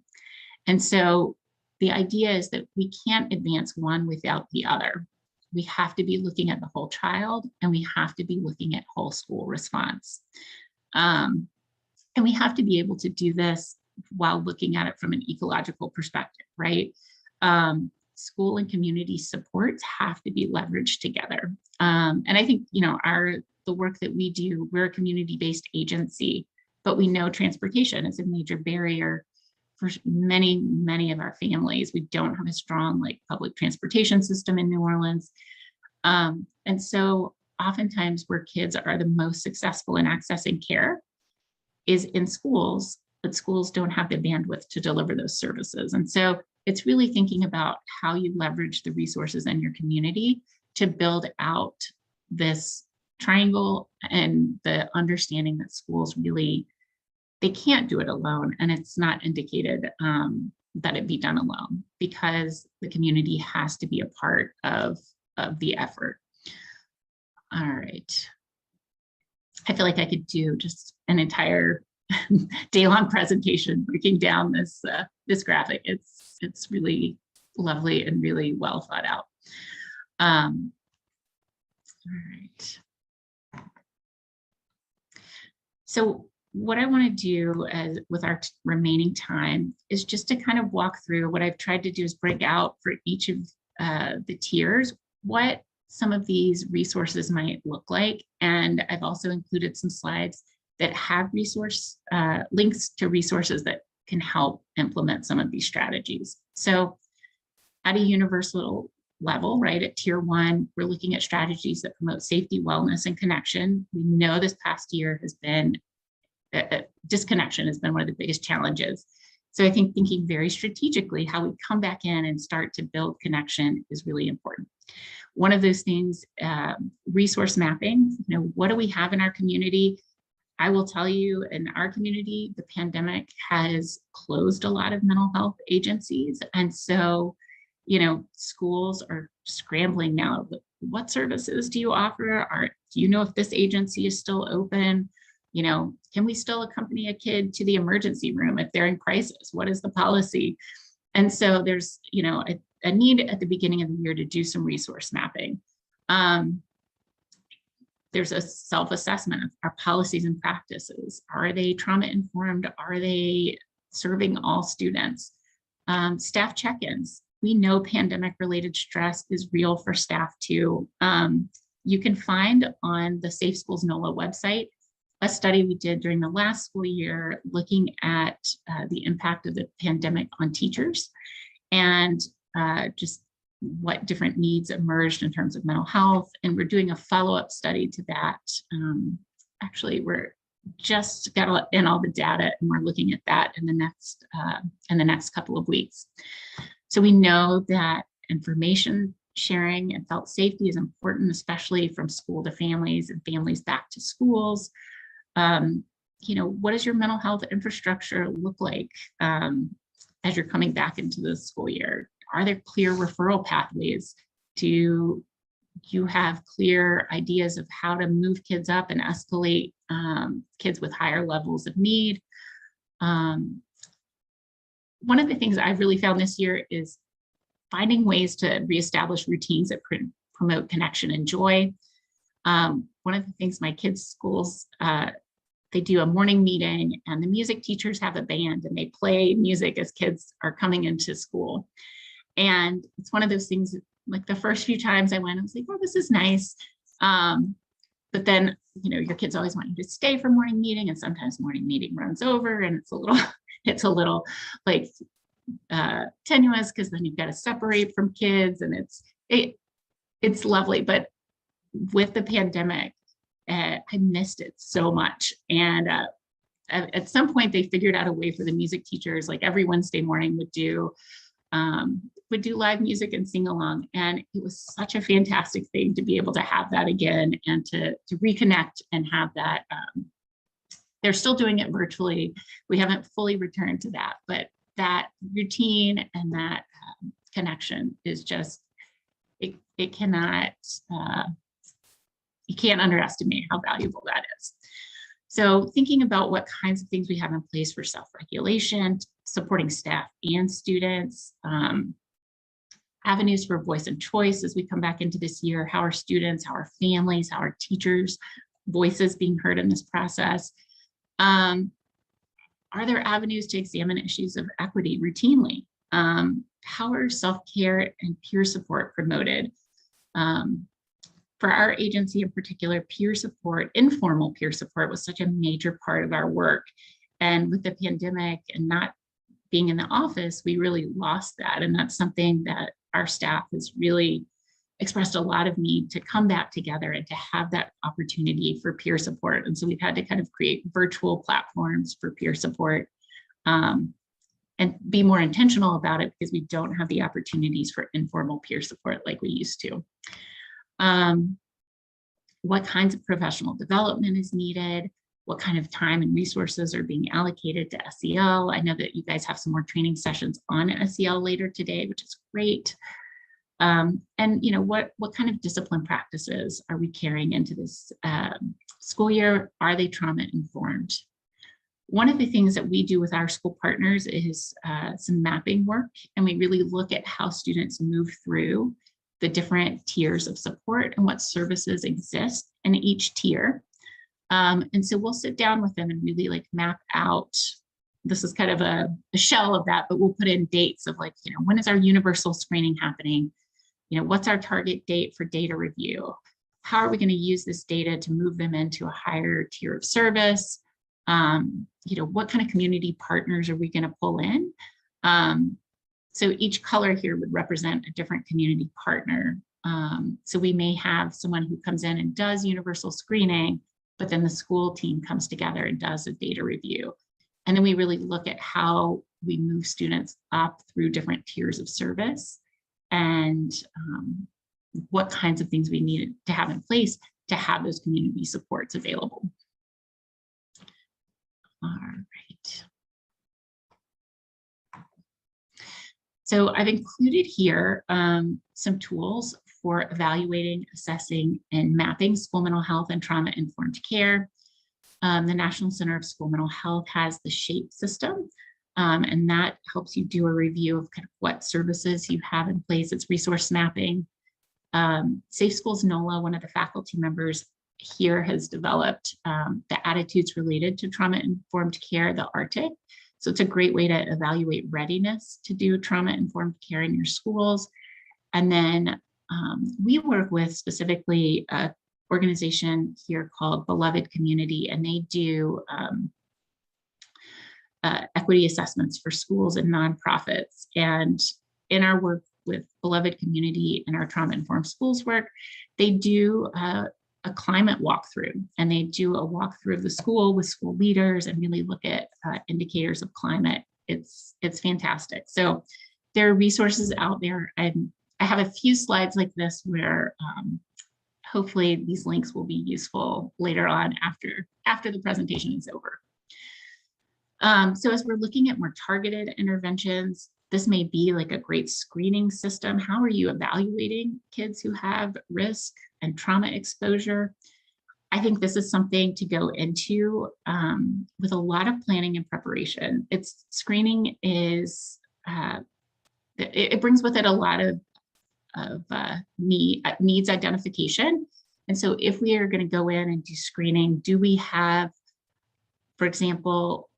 And so the idea is that we can't advance one without the other. We have to be looking at the whole child, and we have to be looking at whole school response. And we have to be able to do this while looking at it from an ecological perspective, right? School and community supports have to be leveraged together. And I think, you know, the work that we do, we're a community-based agency, but we know transportation is a major barrier for many, many of our families. We don't have a strong public transportation system in New Orleans. And so oftentimes where kids are the most successful in accessing care is in schools, but schools don't have the bandwidth to deliver those services. And so it's really thinking about how you leverage the resources in your community to build out this triangle, and the understanding that schools really, they can't do it alone, and it's not indicated that it be done alone, because the community has to be a part of the effort. All right. I feel like I could do just an entire day-long presentation breaking down this graphic. It's really lovely and really well thought out. All right. So what I want to do with our remaining time is just to kind of walk through what I've tried to do is break out for each of the tiers what some of these resources might look like. And I've also included some slides that have resource links to resources that can help implement some of these strategies. So at a universal level, right, at tier 1, we're looking at strategies that promote safety, wellness, and connection. We know this past year has been disconnection has been one of the biggest challenges. So I think thinking very strategically how we come back in and start to build connection is really important. One of those things, resource mapping, you know, what do we have in our community? I will tell you, in our community, the pandemic has closed a lot of mental health agencies. And so, you know, schools are scrambling now. What services do you offer? Do you know if this agency is still open? You know, can we still accompany a kid to the emergency room if they're in crisis? What is the policy? And so there's, you know, a need at the beginning of the year to do some resource mapping. There's a self-assessment of our policies and practices. Are they trauma-informed? Are they serving all students? Staff check-ins. We know pandemic-related stress is real for staff too. You can find on the Safe Schools NOLA website a study we did during the last school year looking at the impact of the pandemic on teachers and just what different needs emerged in terms of mental health. And we're doing a follow-up study to that. Actually, just got in all the data, and we're looking at that in the next couple of weeks. So we know that information sharing and felt safety is important, especially from school to families and families back to schools. What does your mental health infrastructure look like as you're coming back into the school year? Are there clear referral pathways? Do you have clear ideas of how to move kids up and escalate kids with higher levels of need? One of the things I've really found this year is finding ways to reestablish routines that promote connection and joy. One of the things my kids' schools, they do a morning meeting, and the music teachers have a band and they play music as kids are coming into school. And it's one of those things, like the first few times I went, I was like, oh, this is nice. But then, your kids always want you to stay for morning meeting, and sometimes morning meeting runs over, and it's a little like tenuous, because then you've got to separate from kids, and it's lovely. But with the pandemic, I missed it so much. And at some point they figured out a way for the music teachers, like every Wednesday morning would do live music and sing along. And it was such a fantastic thing to be able to have that again, and to reconnect and have that. They're still doing it virtually. We haven't fully returned to that, but that routine and that connection is just, it cannot, you can't underestimate how valuable that is. So thinking about what kinds of things we have in place for self-regulation, supporting staff and students, avenues for voice and choice as we come back into this year, how our students, how our families, how our teachers' voices being heard in this process. Are there avenues to examine issues of equity routinely? How are self-care and peer support promoted? For our agency in particular, peer support, informal peer support, was such a major part of our work. And with the pandemic and not being in the office, we really lost that. And that's something that our staff has really expressed a lot of need to come back together and to have that opportunity for peer support. And so we've had to kind of create virtual platforms for peer support, and be more intentional about it, because we don't have the opportunities for informal peer support like we used to. What kinds of professional development is needed? What kind of time and resources are being allocated to SEL? I know that you guys have some more training sessions on SEL later today, which is great. And what kind of discipline practices are we carrying into this school year? Are they trauma informed? One of the things that we do with our school partners is some mapping work, and we really look at how students move through the different tiers of support and what services exist in each tier. And so we'll sit down with them and really map out, this is kind of a shell of that, but we'll put in dates of when is our universal screening happening? What's our target date for data review? How are we going to use this data to move them into a higher tier of service? What kind of community partners are we going to pull in? So each color here would represent a different community partner. So we may have someone who comes in and does universal screening, but then the school team comes together and does a data review. And then we really look at how we move students up through different tiers of service, and what kinds of things we need to have in place to have those community supports available. All right. So I've included here some tools for evaluating, assessing, and mapping school mental health and trauma-informed care. The National Center of School Mental Health has the SHAPE system, and that helps you do a review of kind of what services you have in place. It's resource mapping. Safe Schools NOLA, one of the faculty members here, has developed the attitudes related to trauma-informed care, the ARTIC. So it's a great way to evaluate readiness to do trauma-informed care in your schools. And then we work with specifically an organization here called Beloved Community, and they do equity assessments for schools and nonprofits. And in our work with Beloved Community and our trauma-informed schools work, they do a climate walkthrough, and they do a walkthrough of the school with school leaders and really look at indicators of climate. It's fantastic. So there are resources out there. I have a few slides like this where hopefully these links will be useful later on after the presentation is over. So as we're looking at more targeted interventions, this may be like a great screening system. How are you evaluating kids who have risk and trauma exposure? I think this is something to go into with a lot of planning and preparation. Screening is, it brings with it a lot of needs identification. And so if we are going to go in and do screening, do we have, for example,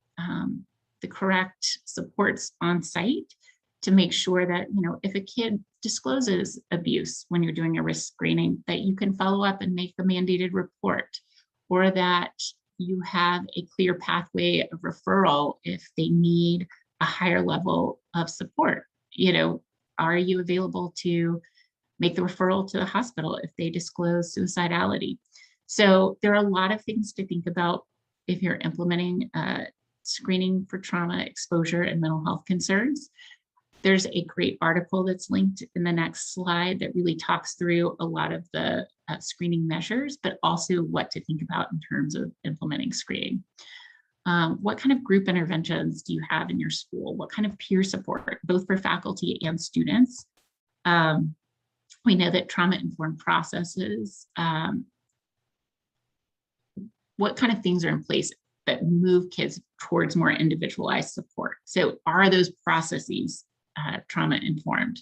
the correct supports on site to make sure that, if a kid discloses abuse when you're doing a risk screening, that you can follow up and make the mandated report, or that you have a clear pathway of referral if they need a higher level of support. Are you available to make the referral to the hospital if they disclose suicidality? So there are a lot of things to think about if you're implementing screening for trauma exposure and mental health concerns. There's a great article that's linked in the next slide that really talks through a lot of the screening measures, but also what to think about in terms of implementing screening. What kind of group interventions do you have in your school? What kind of peer support, both for faculty and students? We know that trauma-informed processes, what kind of things are in place that move kids towards more individualized support? So are those processes trauma-informed?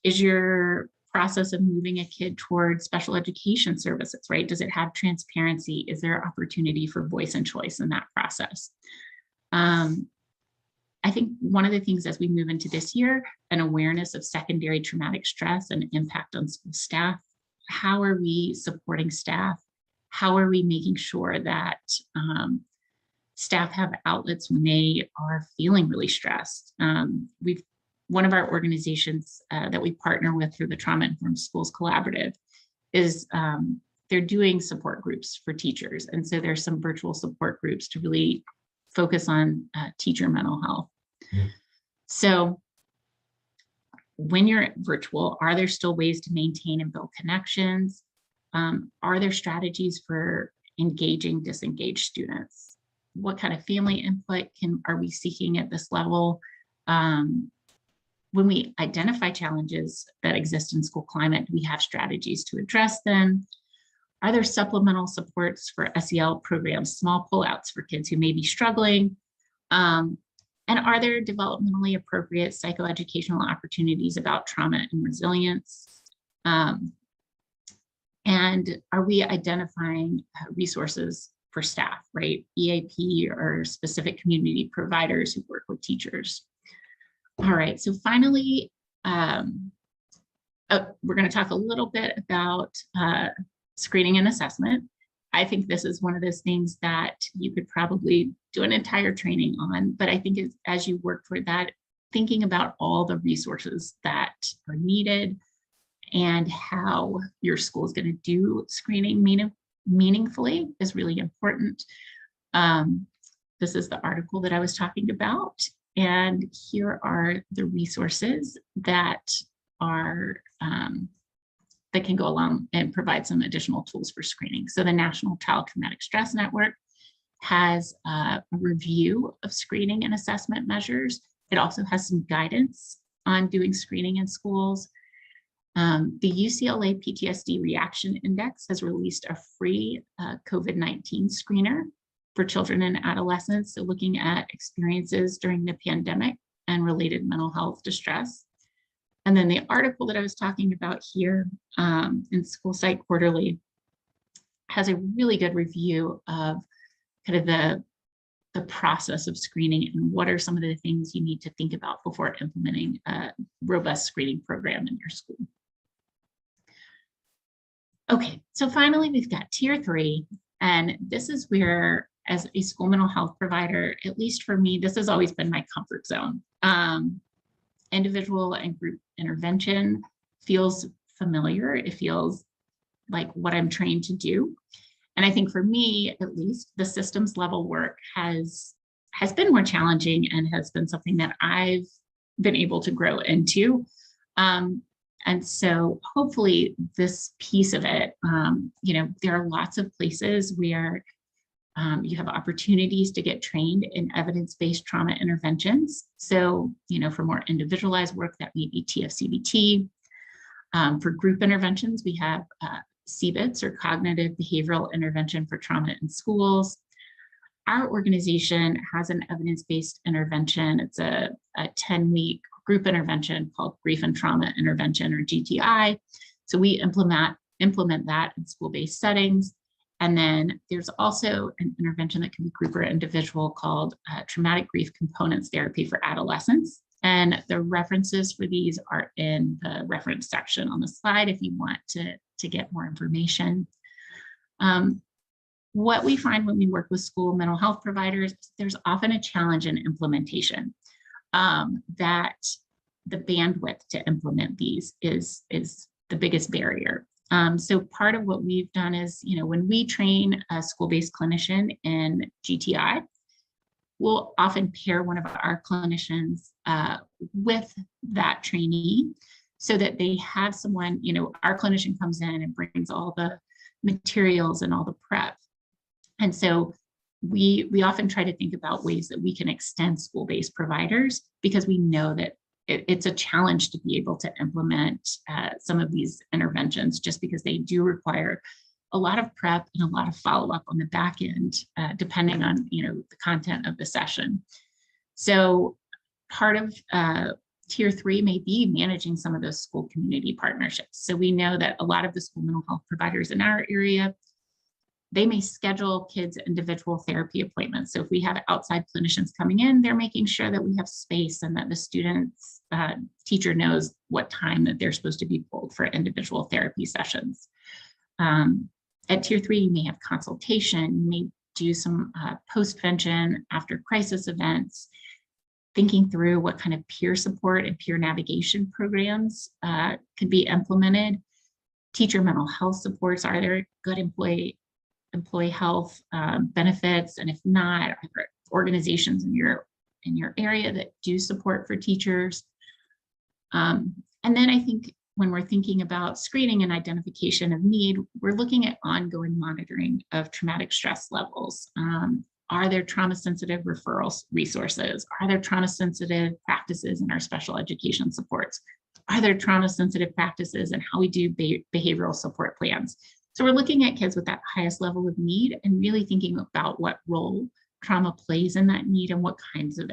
Is your process of moving a kid towards special education services, right? Does it have transparency? Is there opportunity for voice and choice in that process? I think one of the things as we move into this year, an awareness of secondary traumatic stress and impact on school staff. How are we supporting staff? How are we making sure that staff have outlets when they are feeling really stressed? One of our organizations that we partner with through the Trauma Informed Schools Collaborative is they're doing support groups for teachers. And so there's some virtual support groups to really focus on teacher mental health. Yeah. So when you're virtual, are there still ways to maintain and build connections? Are there strategies for engaging disengaged students? What kind of family input are we seeking at this level? When we identify challenges that exist in school climate, do we have strategies to address them? Are there supplemental supports for SEL programs, small pullouts for kids who may be struggling? And are there developmentally appropriate psychoeducational opportunities about trauma and resilience? And are we identifying resources for staff, right? EAP or specific community providers who work with teachers? All right, so finally, we're going to talk a little bit about screening and assessment. I think this is one of those things that you could probably do an entire training on, but I think as you work toward that, thinking about all the resources that are needed and how your school is going to do screening meaningfully is really important. This is the article that I was talking about. And here are the resources that are that can go along and provide some additional tools for screening. So the National Child Traumatic Stress Network has a review of screening and assessment measures. It also has some guidance on doing screening in schools. The UCLA PTSD Reaction Index has released a free COVID-19 screener for children and adolescents, so looking at experiences during the pandemic and related mental health distress. And then the article that I was talking about here in School Site Quarterly has a really good review of kind of the process of screening and what are some of the things you need to think about before implementing a robust screening program in your school. Okay, so finally, we've got Tier 3, and this is where, as a school mental health provider, at least for me, this has always been my comfort zone. Individual and group intervention feels familiar. It feels like what I'm trained to do. And I think for me, at least, the systems level work has been more challenging and has been something that I've been able to grow into. And so hopefully this piece of it, there are lots of places where you have opportunities to get trained in evidence-based trauma interventions. So, for more individualized work, that may be TFCBT. For group interventions, we have CBITS, or Cognitive Behavioral Intervention for Trauma in Schools. Our organization has an evidence-based intervention. It's a 10-week group intervention called Grief and Trauma Intervention, or GTI. So we implement that in school-based settings. And then there's also an intervention that can be group or individual called Traumatic Grief Components Therapy for Adolescents. And the references for these are in the reference section on the slide if you want to get more information. What we find when we work with school mental health providers, there's often a challenge in implementation, that the bandwidth to implement these is the biggest barrier. So part of what we've done is, when we train a school-based clinician in GTI, we'll often pair one of our clinicians with that trainee so that they have someone, our clinician comes in and brings all the materials and all the prep. And so we often try to think about ways that we can extend school-based providers, because we know that it's a challenge to be able to implement some of these interventions, just because they do require a lot of prep and a lot of follow-up on the back end, depending on the content of the session. So part of Tier 3 may be managing some of those school community partnerships. So we know that a lot of the school mental health providers in our area, they may schedule kids individual therapy appointments. So if we have outside clinicians coming in, they're making sure that we have space and that the student's teacher knows what time that they're supposed to be pulled for individual therapy sessions. At Tier 3, you may have consultation, you may do some postvention after crisis events, thinking through what kind of peer support and peer navigation programs could be implemented. Teacher mental health supports, are there good employee health benefits? And if not, are there organizations in your area that do support for teachers? And then I think when we're thinking about screening and identification of need, we're looking at ongoing monitoring of traumatic stress levels. Are there trauma-sensitive referral resources? Are there trauma-sensitive practices in our special education supports? Are there trauma-sensitive practices in how we do behavioral support plans? So we're looking at kids with that highest level of need and really thinking about what role trauma plays in that need and what kinds of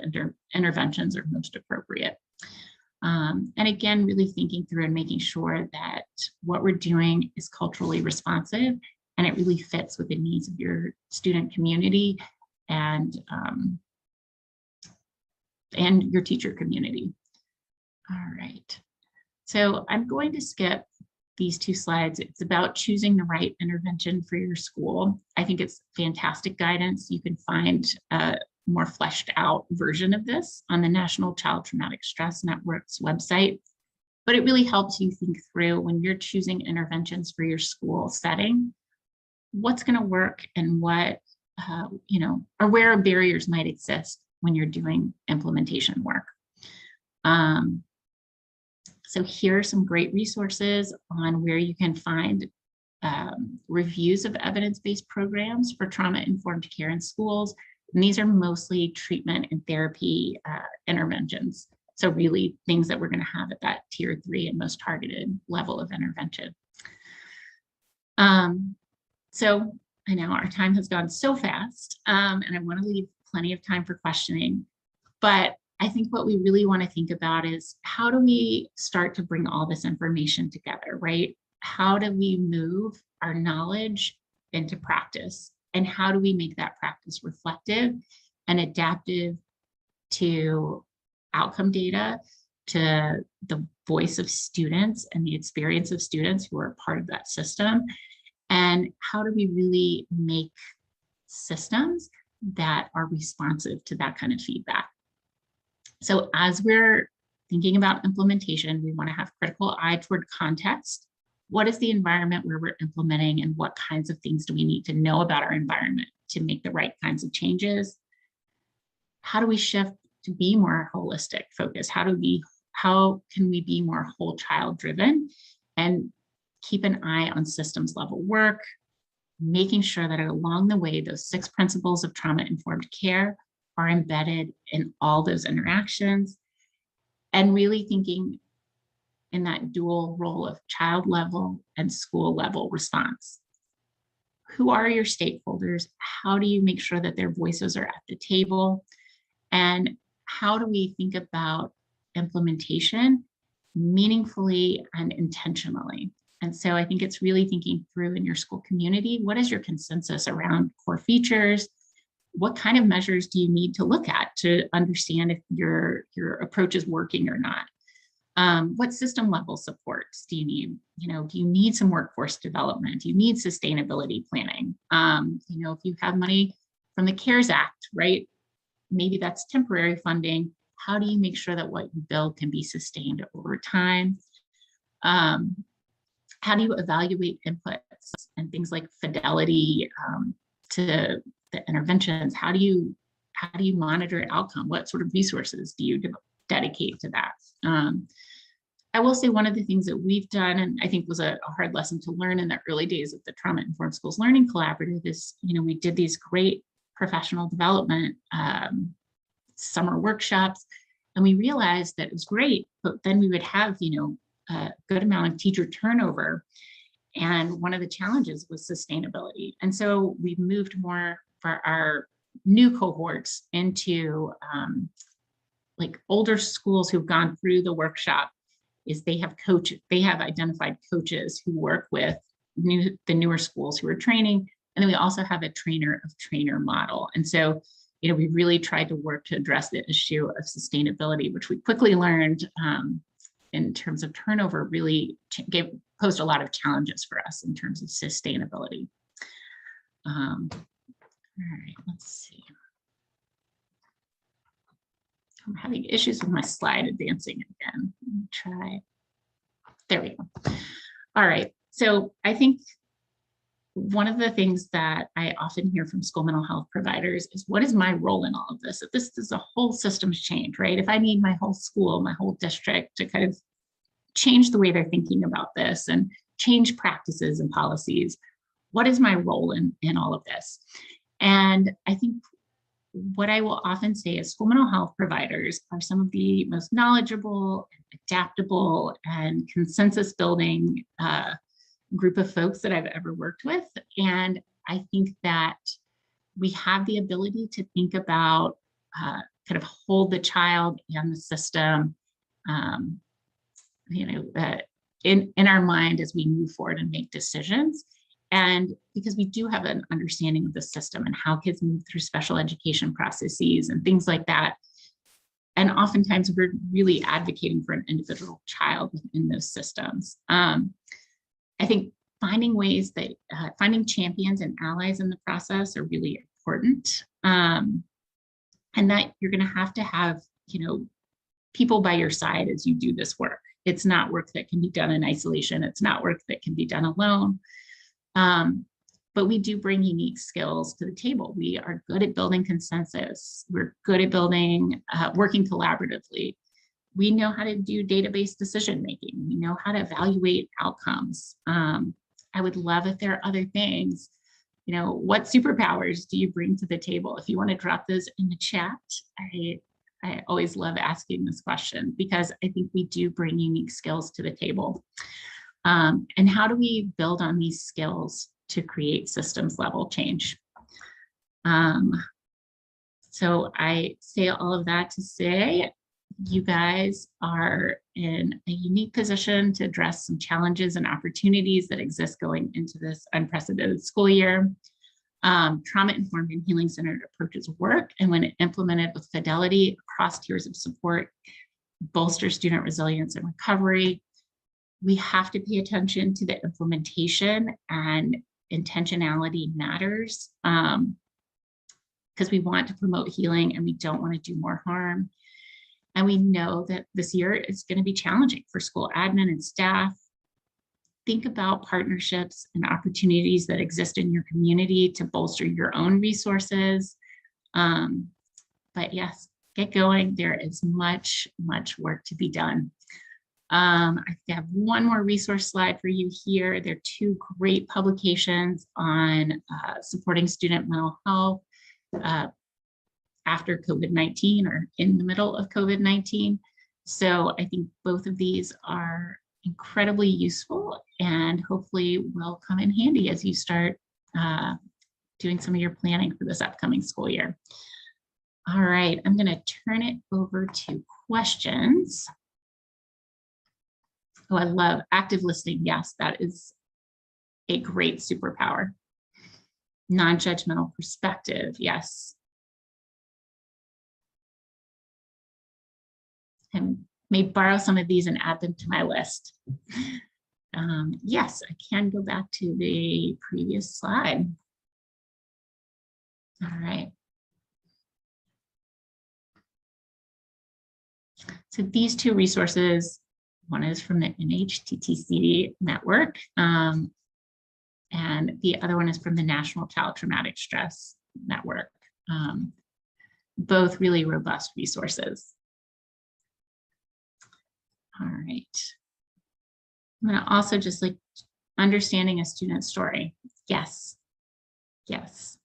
interventions are most appropriate. And again, really thinking through and making sure that what we're doing is culturally responsive and it really fits with the needs of your student community and your teacher community. All right. So I'm going to skip these two slides. It's about choosing the right intervention for your school. I think it's fantastic guidance. You can find a more fleshed out version of this on the National Child Traumatic Stress Network's website. But it really helps you think through when you're choosing interventions for your school setting, what's going to work and what, or where barriers might exist when you're doing implementation work. So here are some great resources on where you can find reviews of evidence-based programs for trauma-informed care in schools. And these are mostly treatment and therapy interventions. So really things that we're going to have at that Tier 3 and most targeted level of intervention. So I know our time has gone so fast, and I want to leave plenty of time for questioning, but I think what we really want to think about is how do we start to bring all this information together, right? How do we move our knowledge into practice? And how do we make that practice reflective and adaptive to outcome data, to the voice of students and the experience of students who are part of that system? And how do we really make systems that are responsive to that kind of feedback? So as we're thinking about implementation, we want to have critical eye toward context what is the environment where we're implementing, and what kinds of things do we need to know about our environment to make the right kinds of changes? How do we shift to be more holistic focused? How can we be more whole child driven and keep an eye on systems level work, making sure that along the way, those 6 principles of trauma-informed care are embedded in all those interactions, and really thinking in that dual role of child level and school level response. Who are your stakeholders? How do you make sure that their voices are at the table? And how do we think about implementation meaningfully and intentionally? And so I think it's really thinking through in your school community, what is your consensus around core features? What kind of measures do you need to look at to understand if your approach is working or not? What system level supports do you need? Do you need some workforce development? Do you need sustainability planning? If you have money from the CARES Act, right? Maybe that's temporary funding. How do you make sure that what you build can be sustained over time? How do you evaluate inputs and things like fidelity to the interventions? How do you monitor outcome? What sort of resources do you dedicate to that? I will say one of the things that we've done, and I think was a hard lesson to learn in the early days of the Trauma Informed Schools Learning Collaborative is, we did these great professional development summer workshops, and we realized that it was great, but then we would have, a good amount of teacher turnover. And one of the challenges was sustainability. And so we've moved more for our new cohorts into like older schools who've gone through the workshop is they have identified coaches who work with the newer schools who are training. And then we also have a trainer of trainer model. And so, we really tried to work to address the issue of sustainability, which we quickly learned in terms of turnover really posed a lot of challenges for us in terms of sustainability. All right, let's see. I'm having issues with my slide advancing again. Let me try. There we go. All right. So I think one of the things that I often hear from school mental health providers is, what is my role in all of this? If this is a whole systems change, right? If I need my whole school, my whole district to kind of change the way they're thinking about this and change practices and policies, what is my role in all of this? And I think what I will often say is school mental health providers are some of the most knowledgeable, adaptable, and consensus building group of folks that I've ever worked with. And I think that we have the ability to think about kind of hold the child and the system, in our mind as we move forward and make decisions. And because we do have an understanding of the system and how kids move through special education processes and things like that. And oftentimes we're really advocating for an individual child within those systems. I think finding ways that finding champions and allies in the process are really important. And that you're going to have, people by your side as you do this work. It's not work that can be done in isolation. It's not work that can be done alone. But we do bring unique skills to the table. We are good at building consensus. We're good at building, working collaboratively. We know how to do database decision-making. We know how to evaluate outcomes. I would love if there are other things, what superpowers do you bring to the table? If you want to drop those in the chat, I always love asking this question because I think we do bring unique skills to the table. And how do we build on these skills to create systems level change? So I say all of that to say, you guys are in a unique position to address some challenges and opportunities that exist going into this unprecedented school year. Trauma-informed and healing-centered approaches work, and when implemented with fidelity across tiers of support, bolster student resilience and recovery. We have to pay attention to the implementation, and intentionality matters because we want to promote healing and we don't want to do more harm. And we know that this year is going to be challenging for school admin and staff. think about partnerships and opportunities that exist in your community to bolster your own resources. But yes, get going. There is much, much work to be done. I have one more resource slide for you here. There are two great publications on supporting student mental health after COVID-19 or in the middle of COVID-19. So I think both of these are incredibly useful and hopefully will come in handy as you start doing some of your planning for this upcoming school year. All right, I'm going to turn it over to questions. Oh, I love active listening. Yes, that is a great superpower. Non-judgmental perspective. Yes. I may borrow some of these and add them to my list. Yes, I can go back to the previous slide. All right. So these two resources, one is from the NHTTC network, and the other one is from the National Child Traumatic Stress Network. Both really robust resources. All right. I'm going to also just like understanding a student's story. Yes. Yes.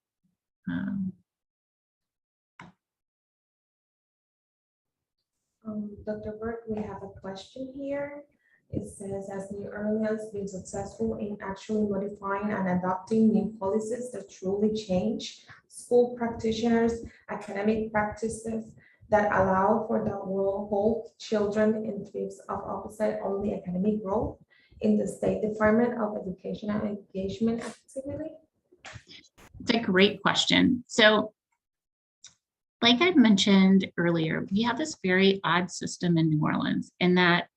Dr. Burke, we have a question here. It says, has New Orleans been successful in actually modifying and adopting new policies that truly change school practitioners' academic practices that allow for the whole children in fields of opposite only academic growth in the State Department of Education and Engagement activity? It's a great question. So, like I mentioned earlier, we have this very odd system in New Orleans in that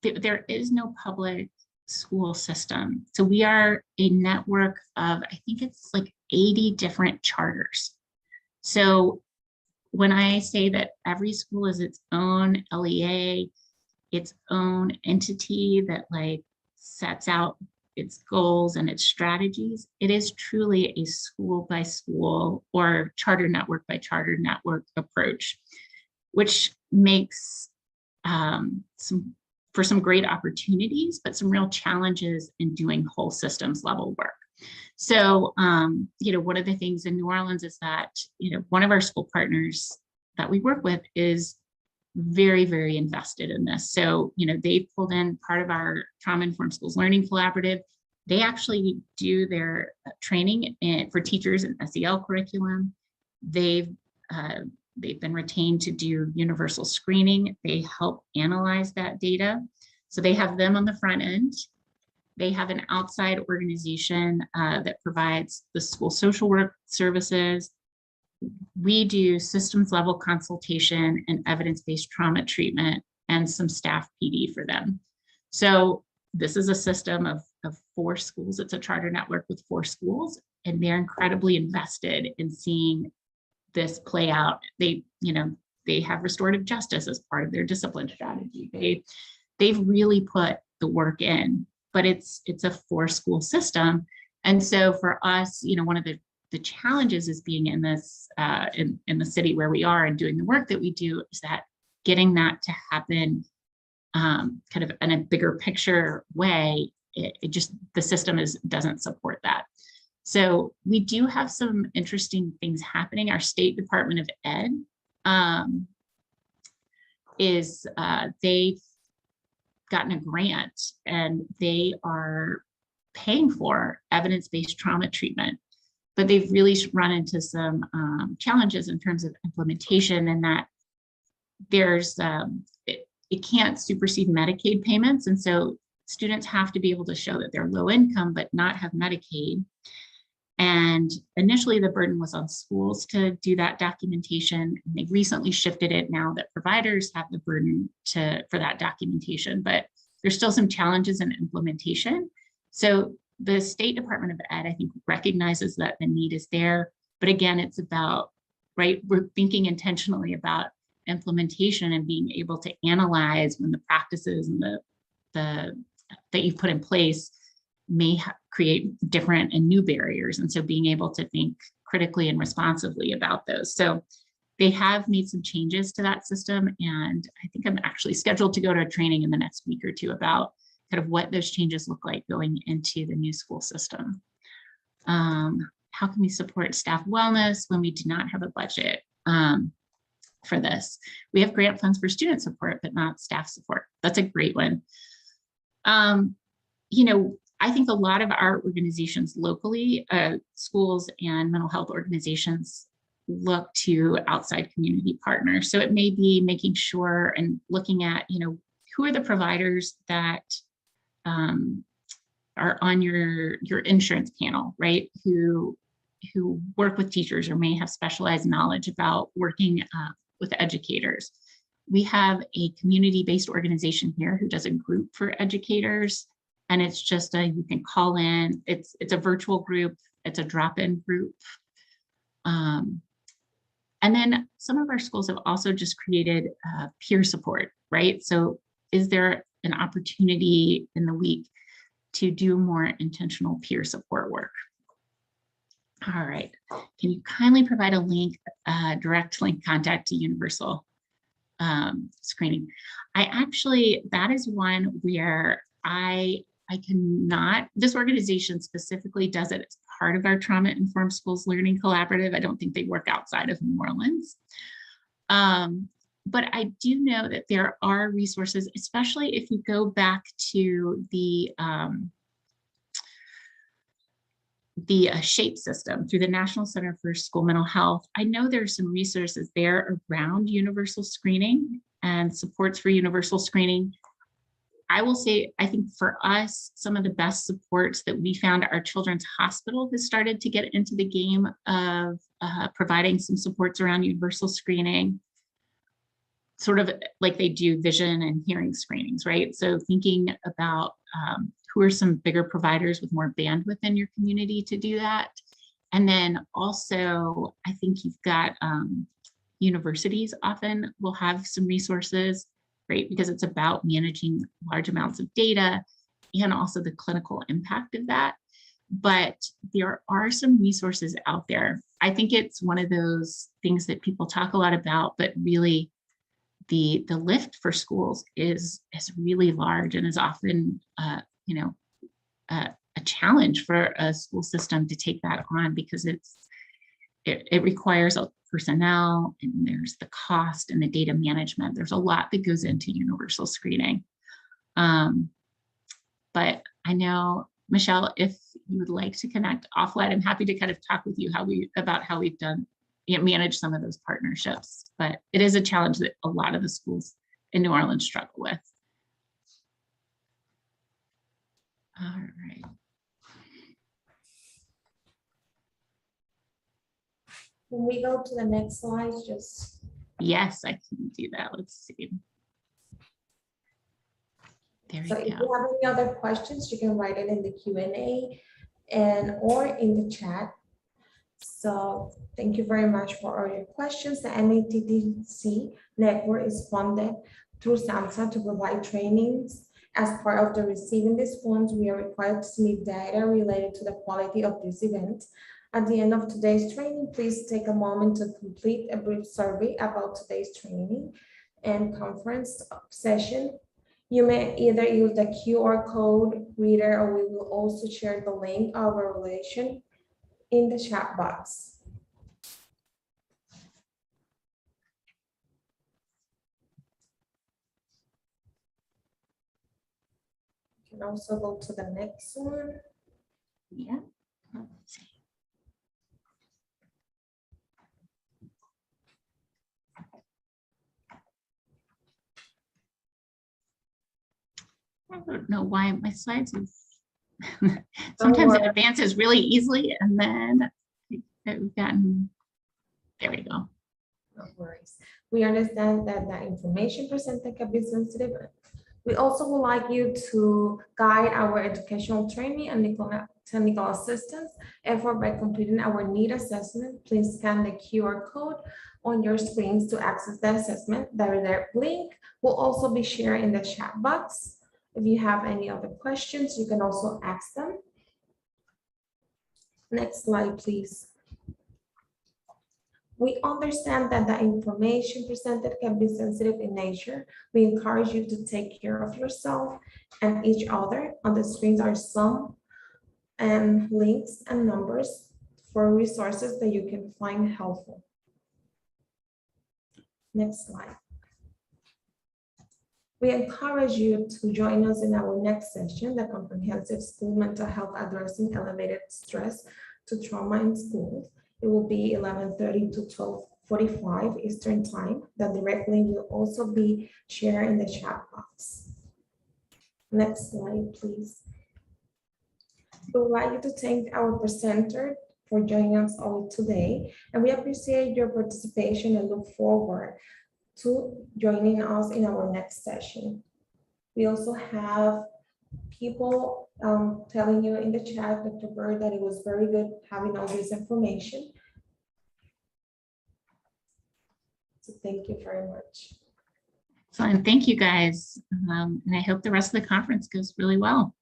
there is no public school system. So we are a network of, I think it's like 80 different charters. So when I say that every school is its own LEA, its own entity that like sets out its goals and its strategies, it is truly a school by school or charter network by charter network approach, which makes some great opportunities, but some real challenges in doing whole systems level work. So, one of the things in New Orleans is that, one of our school partners that we work with is very, very invested in this. So, they pulled in part of our Trauma-Informed Schools Learning Collaborative. They actually do their training for teachers in SEL curriculum. They've been retained to do universal screening. They help analyze that data. So they have them on the front end. They have an outside organization that provides the school social work services. We do systems level consultation and evidence-based trauma treatment and some staff PD for them. So this is a system of 4 schools. It's a charter network with 4 schools, and they're incredibly invested in seeing this play out. They have restorative justice as part of their discipline strategy. They've really put the work in, but it's a 4 school system. And so for us, one of the challenges is being in this in the city where we are and doing the work that we do is that getting that to happen kind of in a bigger picture way, the system doesn't support that. So we do have some interesting things happening. Our State Department of Ed they've gotten a grant and they are paying for evidence-based trauma treatment, but they've really run into some challenges in terms of implementation, and that there's it can't supersede Medicaid payments. And so students have to be able to show that they're low income, but not have Medicaid. And initially the burden was on schools to do that documentation. And they recently shifted it now that providers have the burden for that documentation, but there's still some challenges in implementation. So the State Department of Ed, I think, recognizes that the need is there. But again, it's about, right, we're thinking intentionally about implementation and being able to analyze when the practices and the that you've put in place may create different and new barriers. And so being able to think critically and responsively about those. So they have made some changes to that system. And I think I'm actually scheduled to go to a training in the next week or two about kind of what those changes look like going into the new school system. How can we support staff wellness when we do not have a budget for this? We have grant funds for student support, but not staff support. That's a great one. You know, I think a lot of our organizations locally, schools and mental health organizations, look to outside community partners. So it may be making sure and looking at, you know, who are the providers that are on your insurance panel, right? Who work with teachers or may have specialized knowledge about working with educators. We have a community-based organization here who does a group for educators, and it's just you can call in. It's a virtual group. It's a drop-in group. And then some of our schools have also just created peer support, right? So is there an opportunity in the week to do more intentional peer support work? All right, can you kindly provide a link, direct link contact to universal screening? That is one where I cannot, this organization specifically does it as part of our Trauma Informed Schools Learning Collaborative. I don't think they work outside of New Orleans. But I do know that there are resources, especially if you go back to the SHAPE system through the National Center for School Mental Health. I know there's some resources there around universal screening and supports for universal screening. I will say, I think for us, some of the best supports that we found, our Children's Hospital has started to get into the game of providing some supports around universal screening, sort of like they do vision and hearing screenings, right? So thinking about who are some bigger providers with more bandwidth in your community to do that. And then also, I think you've got universities often will have some resources, right? Because it's about managing large amounts of data and also the clinical impact of that. But there are some resources out there. I think it's one of those things that people talk a lot about, but really the lift for schools is really large and is often, a challenge for a school system to take that on, because it requires personnel, and there's the cost and the data management. There's a lot that goes into universal screening. But I know, Michelle, if you would like to connect offline, I'm happy to kind of talk with you about how we've done, manage some of those partnerships. But it is a challenge that a lot of the schools in New Orleans struggle with. All right. When we go to the next slide, just. Yes, I can do that. Let's see. There we go. So if you have any other questions, you can write it in the Q&A or in the chat. So thank you very much for all your questions. The NATDC network is funded through SAMHSA to provide trainings. As part of the receiving these funds, we are required to submit data related to the quality of this event. At the end of today's training, please take a moment to complete a brief survey about today's training and conference session. You may either use the QR code reader, or we will also share the link of our relation in the chat box. You can also go to the next one. Yeah, let's see. I don't know why my slides is sometimes it advances really easily, and then we've gotten, there we go. No worries. We understand that the information presented can be sensitive. We also would like you to guide our educational training and technical assistance effort by completing our need assessment. Please scan the QR code on your screens to access the assessment. The link will also be shared in the chat box. If you have any other questions, you can also ask them. Next slide, please. We understand that the information presented can be sensitive in nature. We encourage you to take care of yourself and each other. On the screens are some links and numbers for resources that you can find helpful. Next slide. We encourage you to join us in our next session, the Comprehensive School Mental Health Addressing Elevated Stress to Trauma in Schools. It will be 11:30 to 12:45 Eastern Time. The direct link will also be shared in the chat box. Next slide, please. We would like to thank our presenter for joining us all today, and we appreciate your participation and look forward to joining us in our next session. We also have people telling you in the chat, Dr. Bird, that it was very good having all this information. So thank you very much. Excellent. Thank you, guys. And I hope the rest of the conference goes really well.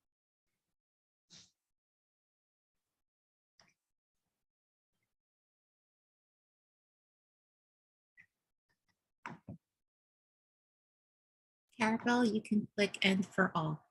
Carol, you can click end for all.